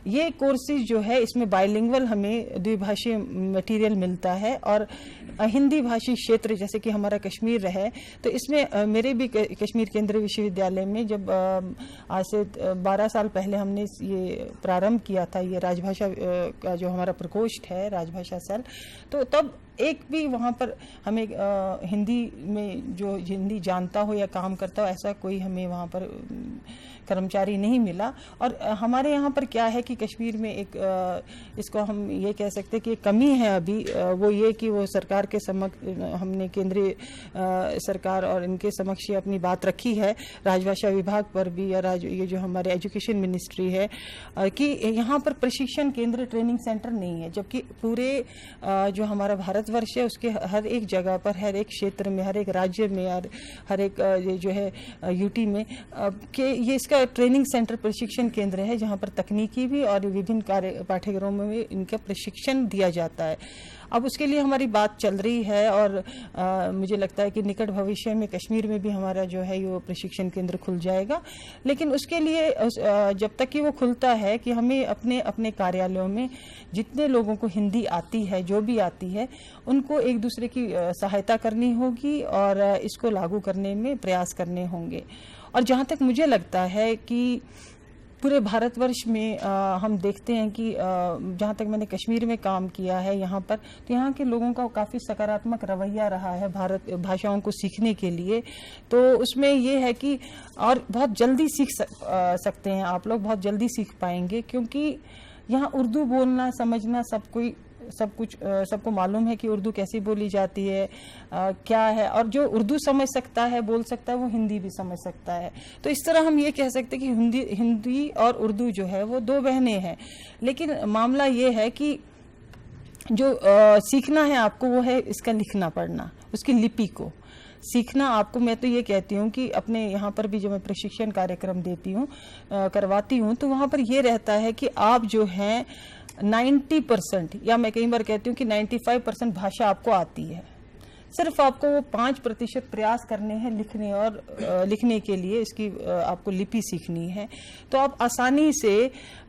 ये कोर्सेज जो है इसमें बाइलिंगुअल हमें द्विभाषीय मटेरियल मिलता है। और हिंदी भाषी क्षेत्र जैसे कि हमारा कश्मीर है, तो इसमें मेरे भी कश्मीर केंद्रीय विश्वविद्यालय में जब आज से 12 साल पहले हमने ये प्रारंभ किया था, ये राजभाषा का जो हमारा प्रकोष्ठ है, राजभाषा सेल, तो तब एक भी वहाँ पर हमें हिंदी में जो हिंदी जानता हो या काम करता हो ऐसा कोई हमें वहाँ पर कर्मचारी नहीं मिला। और हमारे यहाँ पर क्या है कि कश्मीर में एक इसको हम ये कह सकते हैं कि एक कमी है अभी, वो ये कि वो सरकार के समक्ष हमने केंद्रीय सरकार और इनके समक्ष अपनी बात रखी है राजभाषा विभाग पर भी, या ये जो हमारे एजुकेशन मिनिस्ट्री है कि यहाँ पर प्रशिक्षण केंद्र ट्रेनिंग सेंटर नहीं है, जबकि पूरे जो हमारा भारतवर्ष है उसके हर एक जगह पर, हर एक क्षेत्र में, हर एक राज्य में, हर एक जो है यूटी में के ये इसका ट्रेनिंग सेंटर प्रशिक्षण केंद्र है, जहाँ पर तकनीकी भी और विभिन्न कार्य पाठ्यक्रमों में इनका प्रशिक्षण दिया जाता है। अब उसके लिए हमारी बात चल रही है और मुझे लगता है कि निकट भविष्य में कश्मीर में भी हमारा जो है ये प्रशिक्षण केंद्र खुल जाएगा। लेकिन उसके लिए जब तक कि वो खुलता है कि हमें अपने अपने कार्यालयों में जितने लोगों को हिंदी आती है, जो भी आती है, उनको एक दूसरे की सहायता करनी होगी और इसको लागू करने में प्रयास करने होंगे। और जहाँ तक मुझे लगता है कि पूरे भारतवर्ष में हम देखते हैं कि जहाँ तक मैंने कश्मीर में काम किया है यहाँ पर, तो यहाँ के लोगों का काफ़ी सकारात्मक रवैया रहा है भारत भाषाओं को सीखने के लिए। तो उसमें ये है कि और बहुत जल्दी सीख सकते हैं आप लोग, बहुत जल्दी सीख पाएंगे, क्योंकि यहाँ उर्दू बोलना समझना सबको मालूम है कि उर्दू कैसी बोली जाती है, क्या है, और जो उर्दू समझ सकता है, बोल सकता है, वो हिंदी भी समझ सकता है। तो इस तरह हम ये कह सकते हैं कि हिंदी और उर्दू जो है वो 2 बहनें हैं। लेकिन मामला ये है कि जो सीखना है आपको वो है इसका लिखना पढ़ना, उसकी लिपि को सीखना आपको। मैं तो ये कहती हूँ कि अपने यहाँ पर भी जो मैं प्रशिक्षण कार्यक्रम देती हूँ, करवाती हूँ, तो वहाँ पर ये रहता है कि आप जो हैं 90% या मैं कई बार कहती हूँ कि 95% भाषा आपको आती है, सिर्फ आपको वो 5% प्रयास करने हैं लिखने और लिखने के लिए, इसकी आपको लिपि सीखनी है, तो आप आसानी से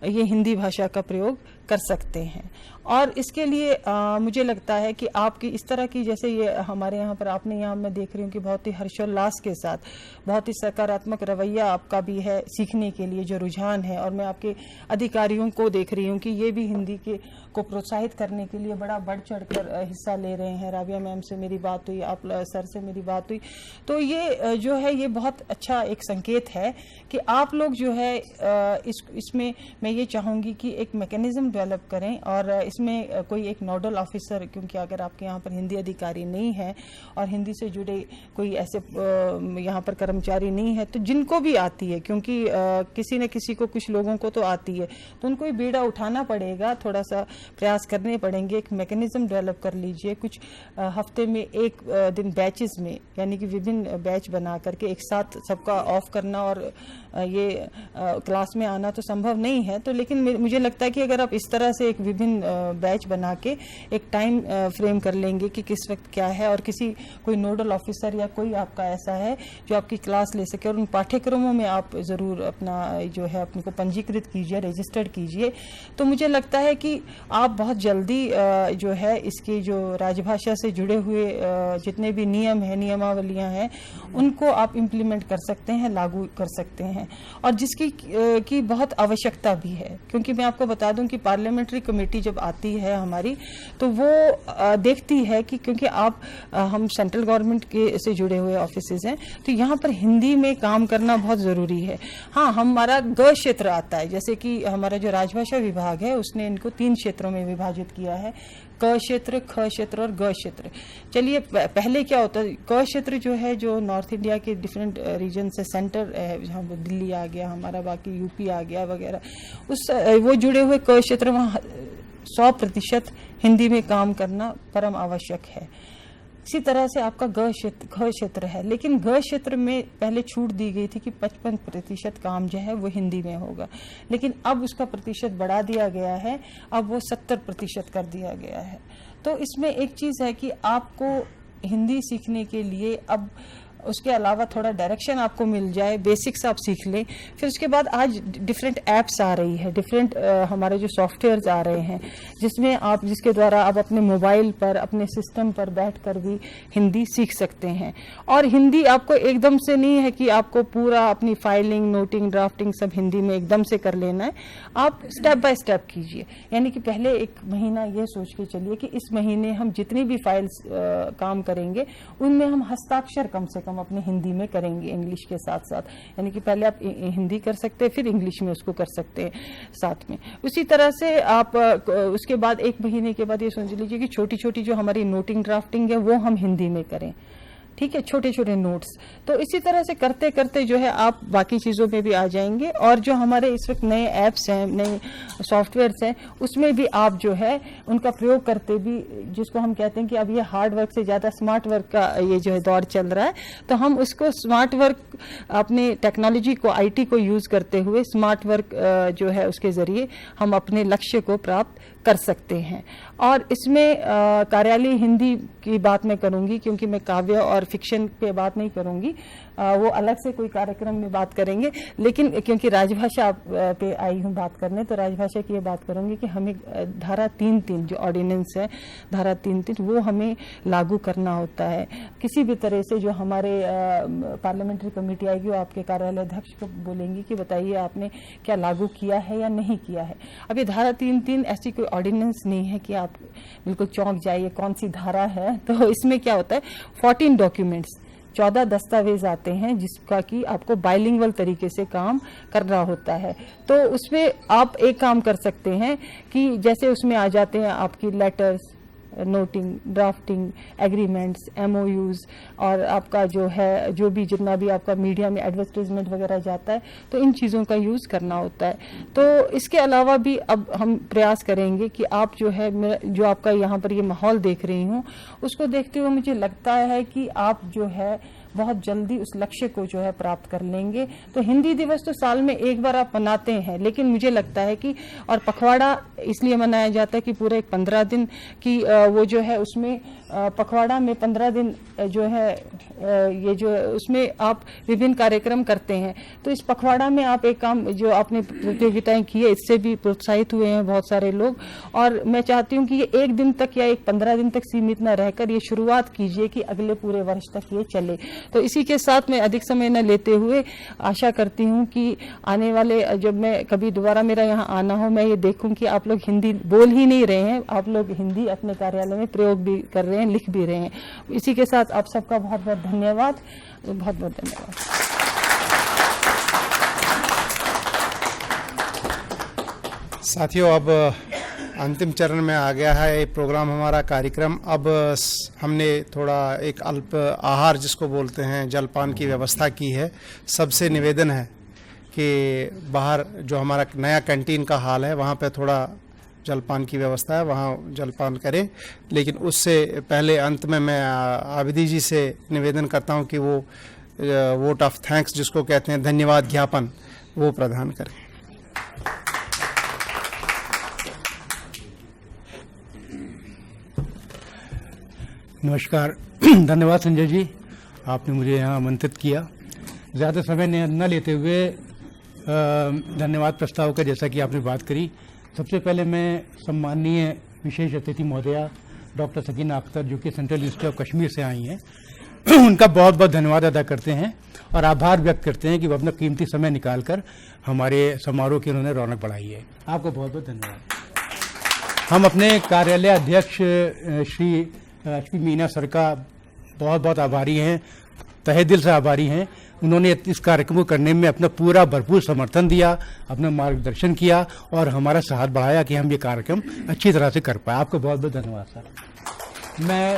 ये हिंदी भाषा का प्रयोग कर सकते हैं। और इसके लिए मुझे लगता है कि आपकी इस तरह की, जैसे ये हमारे यहाँ पर आपने यहाँ मैं देख रही हूँ कि बहुत ही हर्षोल्लास के साथ, बहुत ही सकारात्मक रवैया आपका भी है सीखने के लिए जो रुझान है। और मैं आपके अधिकारियों को देख रही हूँ कि ये भी हिंदी को प्रोत्साहित करने के लिए बड़ा बढ़ चढ़ कर हिस्सा ले रहे हैं। राबिया मैम से मेरी बात हुई, आप सर से मेरी बात हुई, तो ये जो है ये बहुत अच्छा एक संकेत है कि आप लोग जो है इसमें मैं ये चाहूँगी कि एक मैकेनिज्म डेवलप करें और इसमें कोई एक नोडल ऑफिसर, क्योंकि अगर आपके यहाँ पर हिंदी अधिकारी नहीं है और हिंदी से जुड़े कोई ऐसे यहाँ पर कर्मचारी नहीं है, तो जिनको भी आती है, क्योंकि किसी न किसी को, कुछ लोगों को तो आती है, तो उनको ये बीड़ा उठाना पड़ेगा, थोड़ा सा प्रयास करने पड़ेंगे। एक मैकेनिज्म डेवलप कर लीजिए, कुछ हफ्ते में एक दिन बैचेस में, यानी कि विभिन्न बैच बना करके एक साथ सबका ऑफ करना, और ये क्लास में आना तो संभव नहीं है, तो लेकिन मुझे लगता है कि अगर आप इस तरह से एक विभिन्न बैच बना के एक टाइम फ्रेम कर लेंगे कि किस वक्त क्या है, और कोई नोडल ऑफिसर या कोई आपका ऐसा है जो आपकी क्लास ले सके, और उन पाठ्यक्रमों में आप जरूर अपना जो है अपने को पंजीकृत कीजिए, रजिस्टर्ड कीजिए, तो मुझे लगता है कि आप बहुत जल्दी जो है इसकी जो राजभाषा से जुड़े हुए जितने भी नियम हैं, नियमावलियां हैं, उनको आप इम्प्लीमेंट कर सकते हैं, लागू कर सकते हैं, और जिसकी की बहुत आवश्यकता भी है। क्योंकि मैं आपको बता दूं कि पार्लियामेंट्री कमेटी जब आती है हमारी, तो वो देखती है कि क्योंकि हम सेंट्रल गवर्नमेंट के से जुड़े हुए ऑफिसेज हैं, तो यहाँ पर हिंदी में काम करना बहुत ज़रूरी है। हाँ, हमारा ग क्षेत्र आता है, जैसे कि हमारा जो राजभाषा विभाग है उसने इनको 3 क्षेत्रों में विभाजित किया है, क क्षेत्र, ख क्षेत्र और ग क्षेत्र। चलिए, पहले क्या होता है, क क्षेत्र जो है जो नॉर्थ इंडिया के डिफरेंट रीजन से सेंटर है, जहाँ दिल्ली आ गया हमारा, बाकी यूपी आ गया वगैरह, वो जुड़े हुए क क्षेत्र, वहाँ 100% हिंदी में काम करना परम आवश्यक है। इसी तरह से आपका ग क्षेत्र है, लेकिन ग क्षेत्र में पहले छूट दी गई थी कि 55% काम जो है वो हिंदी में होगा, लेकिन अब उसका प्रतिशत बढ़ा दिया गया है, अब वो 70% कर दिया गया है। तो इसमें एक चीज़ है कि आपको हिंदी सीखने के लिए अब उसके अलावा थोड़ा डायरेक्शन आपको मिल जाए, बेसिक्स आप सीख लें, फिर उसके बाद आज डिफरेंट ऐप्स आ रही है, डिफरेंट हमारे जो सॉफ्टवेयर्स आ रहे हैं जिसके द्वारा आप अपने मोबाइल पर अपने सिस्टम पर बैठकर भी हिंदी सीख सकते हैं। और हिंदी आपको एकदम से नहीं है कि आपको पूरा अपनी फाइलिंग, नोटिंग, ड्राफ्टिंग सब हिंदी में एकदम से कर लेना है, आप स्टेप बाय स्टेप कीजिए। यानी कि पहले एक महीना ये सोच के चलिए कि इस महीने हम जितनी भी फाइल्स काम करेंगे उनमें हम हस्ताक्षर कम से कम अपने हिंदी में करेंगे, इंग्लिश के साथ साथ। यानी कि पहले आप हिंदी कर सकते हैं, फिर इंग्लिश में उसको कर सकते हैं साथ में। उसी तरह से आप उसके बाद एक महीने के बाद ये सोच लीजिए कि छोटी छोटी जो हमारी नोटिंग, ड्राफ्टिंग है वो हम हिंदी में करें, ठीक है, छोटे छोटे नोट्स। तो इसी तरह से करते करते जो है आप बाकी चीज़ों में भी आ जाएंगे। और जो हमारे इस वक्त नए ऐप्स हैं, नए सॉफ्टवेयर्स हैं, उसमें भी आप जो है उनका प्रयोग करते भी, जिसको हम कहते हैं कि अब ये हार्ड वर्क से ज़्यादा स्मार्ट वर्क का ये जो है दौर चल रहा है, तो हम उसको स्मार्ट वर्क अपने टेक्नोलॉजी को, IT को यूज़ करते हुए स्मार्ट वर्क जो है उसके ज़रिए हम अपने लक्ष्य को प्राप्त कर सकते हैं। और इसमें कार्यालय हिंदी की बात मैं करूंगी, क्योंकि मैं काव्य और फिक्शन पे बात नहीं करूंगी, वो अलग से कोई कार्यक्रम में बात करेंगे। लेकिन क्योंकि राजभाषा पे आई हूँ बात करने, तो राजभाषा की ये बात करूंगी कि हमें धारा 3(3) जो ऑर्डिनेंस है, धारा 3(3) वो हमें लागू करना होता है। किसी भी तरह से जो हमारे पार्लियामेंट्री कमेटी आएगी वो आपके कार्यालय अध्यक्ष को बोलेंगी कि बताइए आपने क्या लागू किया है या नहीं किया है। अब ये धारा 3(3) ऐसी कोई ऑर्डिनेंस नहीं है कि आप बिल्कुल चौंक जाइए कौन सी धारा है। तो इसमें क्या होता है, 14 डॉक्यूमेंट्स, 14 दस्तावेज आते हैं जिसका कि आपको बाइलिंगुअल तरीके से काम करना होता है। तो उसमें आप एक काम कर सकते हैं कि जैसे उसमें आ जाते हैं आपकी letters, noting, drafting, agreements, MOUs, और आपका जो है जो भी जितना भी आपका मीडिया में एडवर्टाइजमेंट वगैरह जाता है, तो इन चीज़ों का यूज़ करना होता है। तो इसके अलावा भी अब हम प्रयास करेंगे कि आप जो है जो आपका यहाँ पर ये माहौल देख रही हूँ, उसको देखते हुए मुझे लगता है कि आप जो है बहुत जल्दी उस लक्ष्य को जो है प्राप्त कर लेंगे। तो हिंदी दिवस तो साल में एक बार आप मनाते हैं, लेकिन मुझे लगता है कि, और पखवाड़ा इसलिए मनाया जाता है कि पूरे 15 दिन की वो जो है उसमें पखवाड़ा में 15 दिन जो है ये जो उसमें आप विभिन्न कार्यक्रम करते हैं। तो इस पखवाड़ा में आप एक काम जो आपने प्रतियोगिताएं की है, इससे भी प्रोत्साहित हुए हैं बहुत सारे लोग। और मैं चाहती हूँ कि ये एक दिन तक या 15 दिन तक सीमित न रहकर ये शुरुआत कीजिए कि अगले पूरे वर्ष तक ये चले। तो इसी के साथ मैं अधिक समय न लेते हुए आशा करती हूँ कि आने वाले जब मैं कभी दोबारा मेरा यहाँ आना हो, मैं ये देखूँ कि आप लोग हिंदी बोल ही नहीं रहे हैं, आप लोग हिंदी अपने कार्यालय में प्रयोग भी कर रहे हैं, लिख भी रहे हैं। इसी के साथ आप सबका बहुत बहुत धन्यवाद, बहुत बहुत धन्यवाद। साथियों, अब अंतिम चरण में आ गया है ये प्रोग्राम, हमारा कार्यक्रम। अब हमने थोड़ा एक अल्प आहार जिसको बोलते हैं जलपान की व्यवस्था की है। सबसे निवेदन है कि बाहर जो हमारा नया कैंटीन का हाल है वहाँ पे थोड़ा जलपान की व्यवस्था है, वहाँ जलपान करें। लेकिन उससे पहले अंत में मैं आबिदी जी से निवेदन करता हूँ कि वो वोट ऑफ थैंक्स जिसको कहते हैं धन्यवाद ज्ञापन, वो प्रदान करें। नमस्कार, धन्यवाद संजय जी, आपने मुझे यहाँ आमंत्रित किया। ज़्यादा समय न लेते हुए धन्यवाद प्रस्ताव का जैसा कि आपने बात करी, सबसे पहले मैं सम्माननीय विशेष अतिथि महोदया डॉक्टर सकीना अख्तर जो कि सेंट्रल यूनिवर्सिटी ऑफ कश्मीर से आई हैं, उनका बहुत बहुत धन्यवाद अदा करते हैं और आभार व्यक्त करते हैं कि वो अपना कीमती समय निकालकर हमारे समारोह की उन्होंने रौनक बढ़ाई है। आपको बहुत बहुत धन्यवाद। हम अपने कार्यालय अध्यक्ष श्री HP मीना सर का बहुत बहुत आभारी हैं, तहे दिल से आभारी हैं। उन्होंने इस कार्यक्रम को करने में अपना पूरा भरपूर समर्थन दिया, अपना मार्गदर्शन किया और हमारा साथ बढ़ाया कि हम ये कार्यक्रम अच्छी तरह से कर पाए। आपको बहुत बहुत धन्यवाद सर। मैं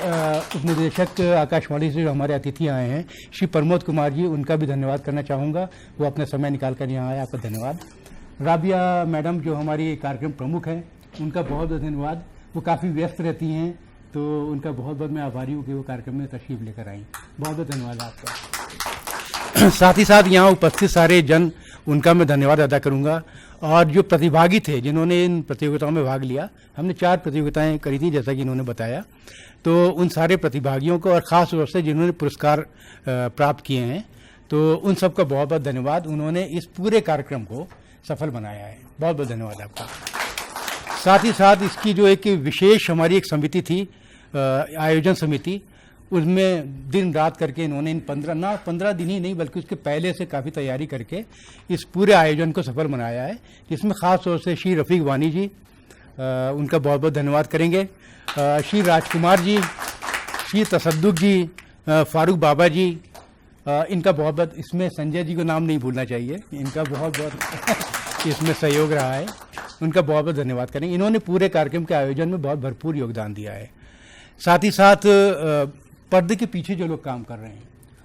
उपनिदेशक आकाशवाणी से जो हमारे अतिथि आए हैं श्री प्रमोद कुमार जी, उनका भी धन्यवाद करना चाहूँगा, वो अपना समय निकाल कर यहाँ आए, आपका धन्यवाद। राबिया मैडम जो हमारी कार्यक्रम प्रमुख हैं, उनका बहुत बहुत धन्यवाद। वो काफ़ी व्यस्त रहती हैं, तो उनका बहुत बहुत मैं आभारी हूँ कि वो कार्यक्रम में तशरीफ लेकर आई। बहुत बहुत धन्यवाद आपका। साथ ही साथ यहाँ उपस्थित सारे जन, उनका मैं धन्यवाद अदा करूँगा। और जो प्रतिभागी थे जिन्होंने इन प्रतियोगिताओं में भाग लिया, हमने 4 प्रतियोगिताएं करी थी जैसा कि इन्होंने बताया, तो उन सारे प्रतिभागियों को और ख़ास तौर से जिन्होंने पुरस्कार प्राप्त किए हैं, तो उन सबका बहुत बहुत धन्यवाद। उन्होंने इस पूरे कार्यक्रम को सफल बनाया है। बहुत बहुत धन्यवाद आपका। साथ ही साथ इसकी जो एक विशेष हमारी एक समिति थी, आयोजन समिति, उसमें दिन रात करके इन्होंने इन 15 दिन ही नहीं बल्कि उसके पहले से काफ़ी तैयारी करके इस पूरे आयोजन को सफल बनाया है, जिसमें ख़ास तौर से श्री रफ़ीक वानी जी, उनका बहुत बहुत धन्यवाद करेंगे, श्री राजकुमार जी, श्री तसद्दुक जी, फारूक बाबा जी, इनका बहुत बहुत, इसमें संजय जी को नाम नहीं भूलना चाहिए, इनका बहुत बहुत इसमें सहयोग रहा है, उनका बहुत बहुत धन्यवाद करेंगे। इन्होंने पूरे कार्यक्रम के आयोजन में बहुत भरपूर योगदान दिया है। साथ ही साथ पर्दे के पीछे जो लोग काम कर रहे हैं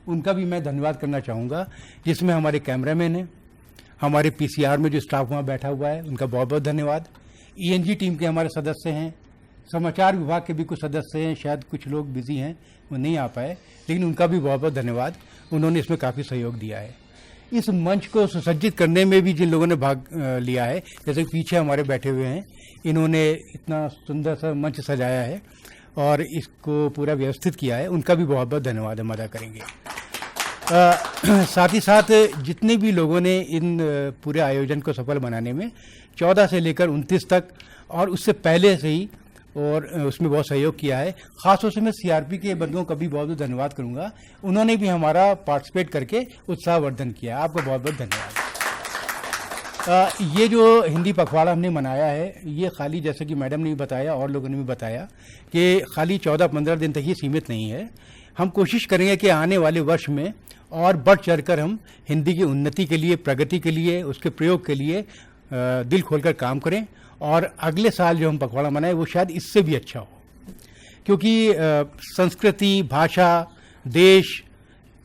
उनका भी मैं धन्यवाद करना चाहूँगा, जिसमें हमारे कैमरामैन हैं, हमारे पीसीआर में जो स्टाफ वहाँ बैठा हुआ है उनका बहुत बहुत धन्यवाद, ईएनजी टीम के हमारे सदस्य हैं, समाचार विभाग के भी कुछ सदस्य हैं, शायद कुछ लोग बिजी हैं वो नहीं आ पाए, लेकिन उनका भी बहुत बहुत धन्यवाद, उन्होंने इसमें काफ़ी सहयोग दिया है। इस मंच को सुसज्जित करने में भी जिन लोगों ने भाग लिया है, जैसे पीछे हमारे बैठे हुए हैं, इन्होंने इतना सुंदर सा मंच सजाया है और इसको पूरा व्यवस्थित किया है, उनका भी बहुत बहुत धन्यवाद हम अदा करेंगे। साथ ही साथ जितने भी लोगों ने इन पूरे आयोजन को सफल बनाने में 14 से लेकर 29 तक और उससे पहले से ही और उसमें बहुत सहयोग किया है, ख़ासतौर से मैं सीआरपी के बंधुओं का भी बहुत बहुत धन्यवाद करूंगा, उन्होंने भी हमारा पार्टिसिपेट करके उत्साहवर्धन किया। आपका बहुत बहुत धन्यवाद। ये जो हिंदी पखवाड़ा हमने मनाया है, ये खाली जैसे कि मैडम ने भी बताया और लोगों ने भी बताया कि खाली 14-15 दिन तक ही सीमित नहीं है। हम कोशिश करेंगे कि आने वाले वर्ष में और बढ़ चढ़कर हम हिंदी की उन्नति के लिए, प्रगति के लिए, उसके प्रयोग के लिए दिल खोलकर काम करें और अगले साल जो हम पखवाड़ा मनाएं वो शायद इससे भी अच्छा हो, क्योंकि संस्कृति, भाषा, देश,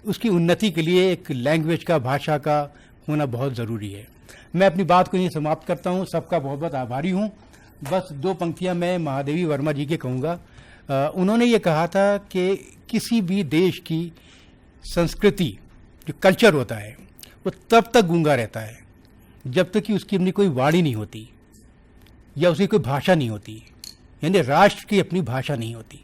उसकी उन्नति के लिए एक लैंग्वेज का, भाषा का होना बहुत ज़रूरी है। मैं अपनी बात को यहीं समाप्त करता हूँ। सबका बहुत बहुत आभारी हूँ। बस 2 पंक्तियाँ मैं महादेवी वर्मा जी के कहूँगा। उन्होंने ये कहा था कि किसी भी देश की संस्कृति, जो कल्चर होता है, वो तब तक गूंगा रहता है जब तक कि उसकी अपनी कोई वाणी नहीं होती या उसकी कोई भाषा नहीं होती, यानी राष्ट्र की अपनी भाषा नहीं होती।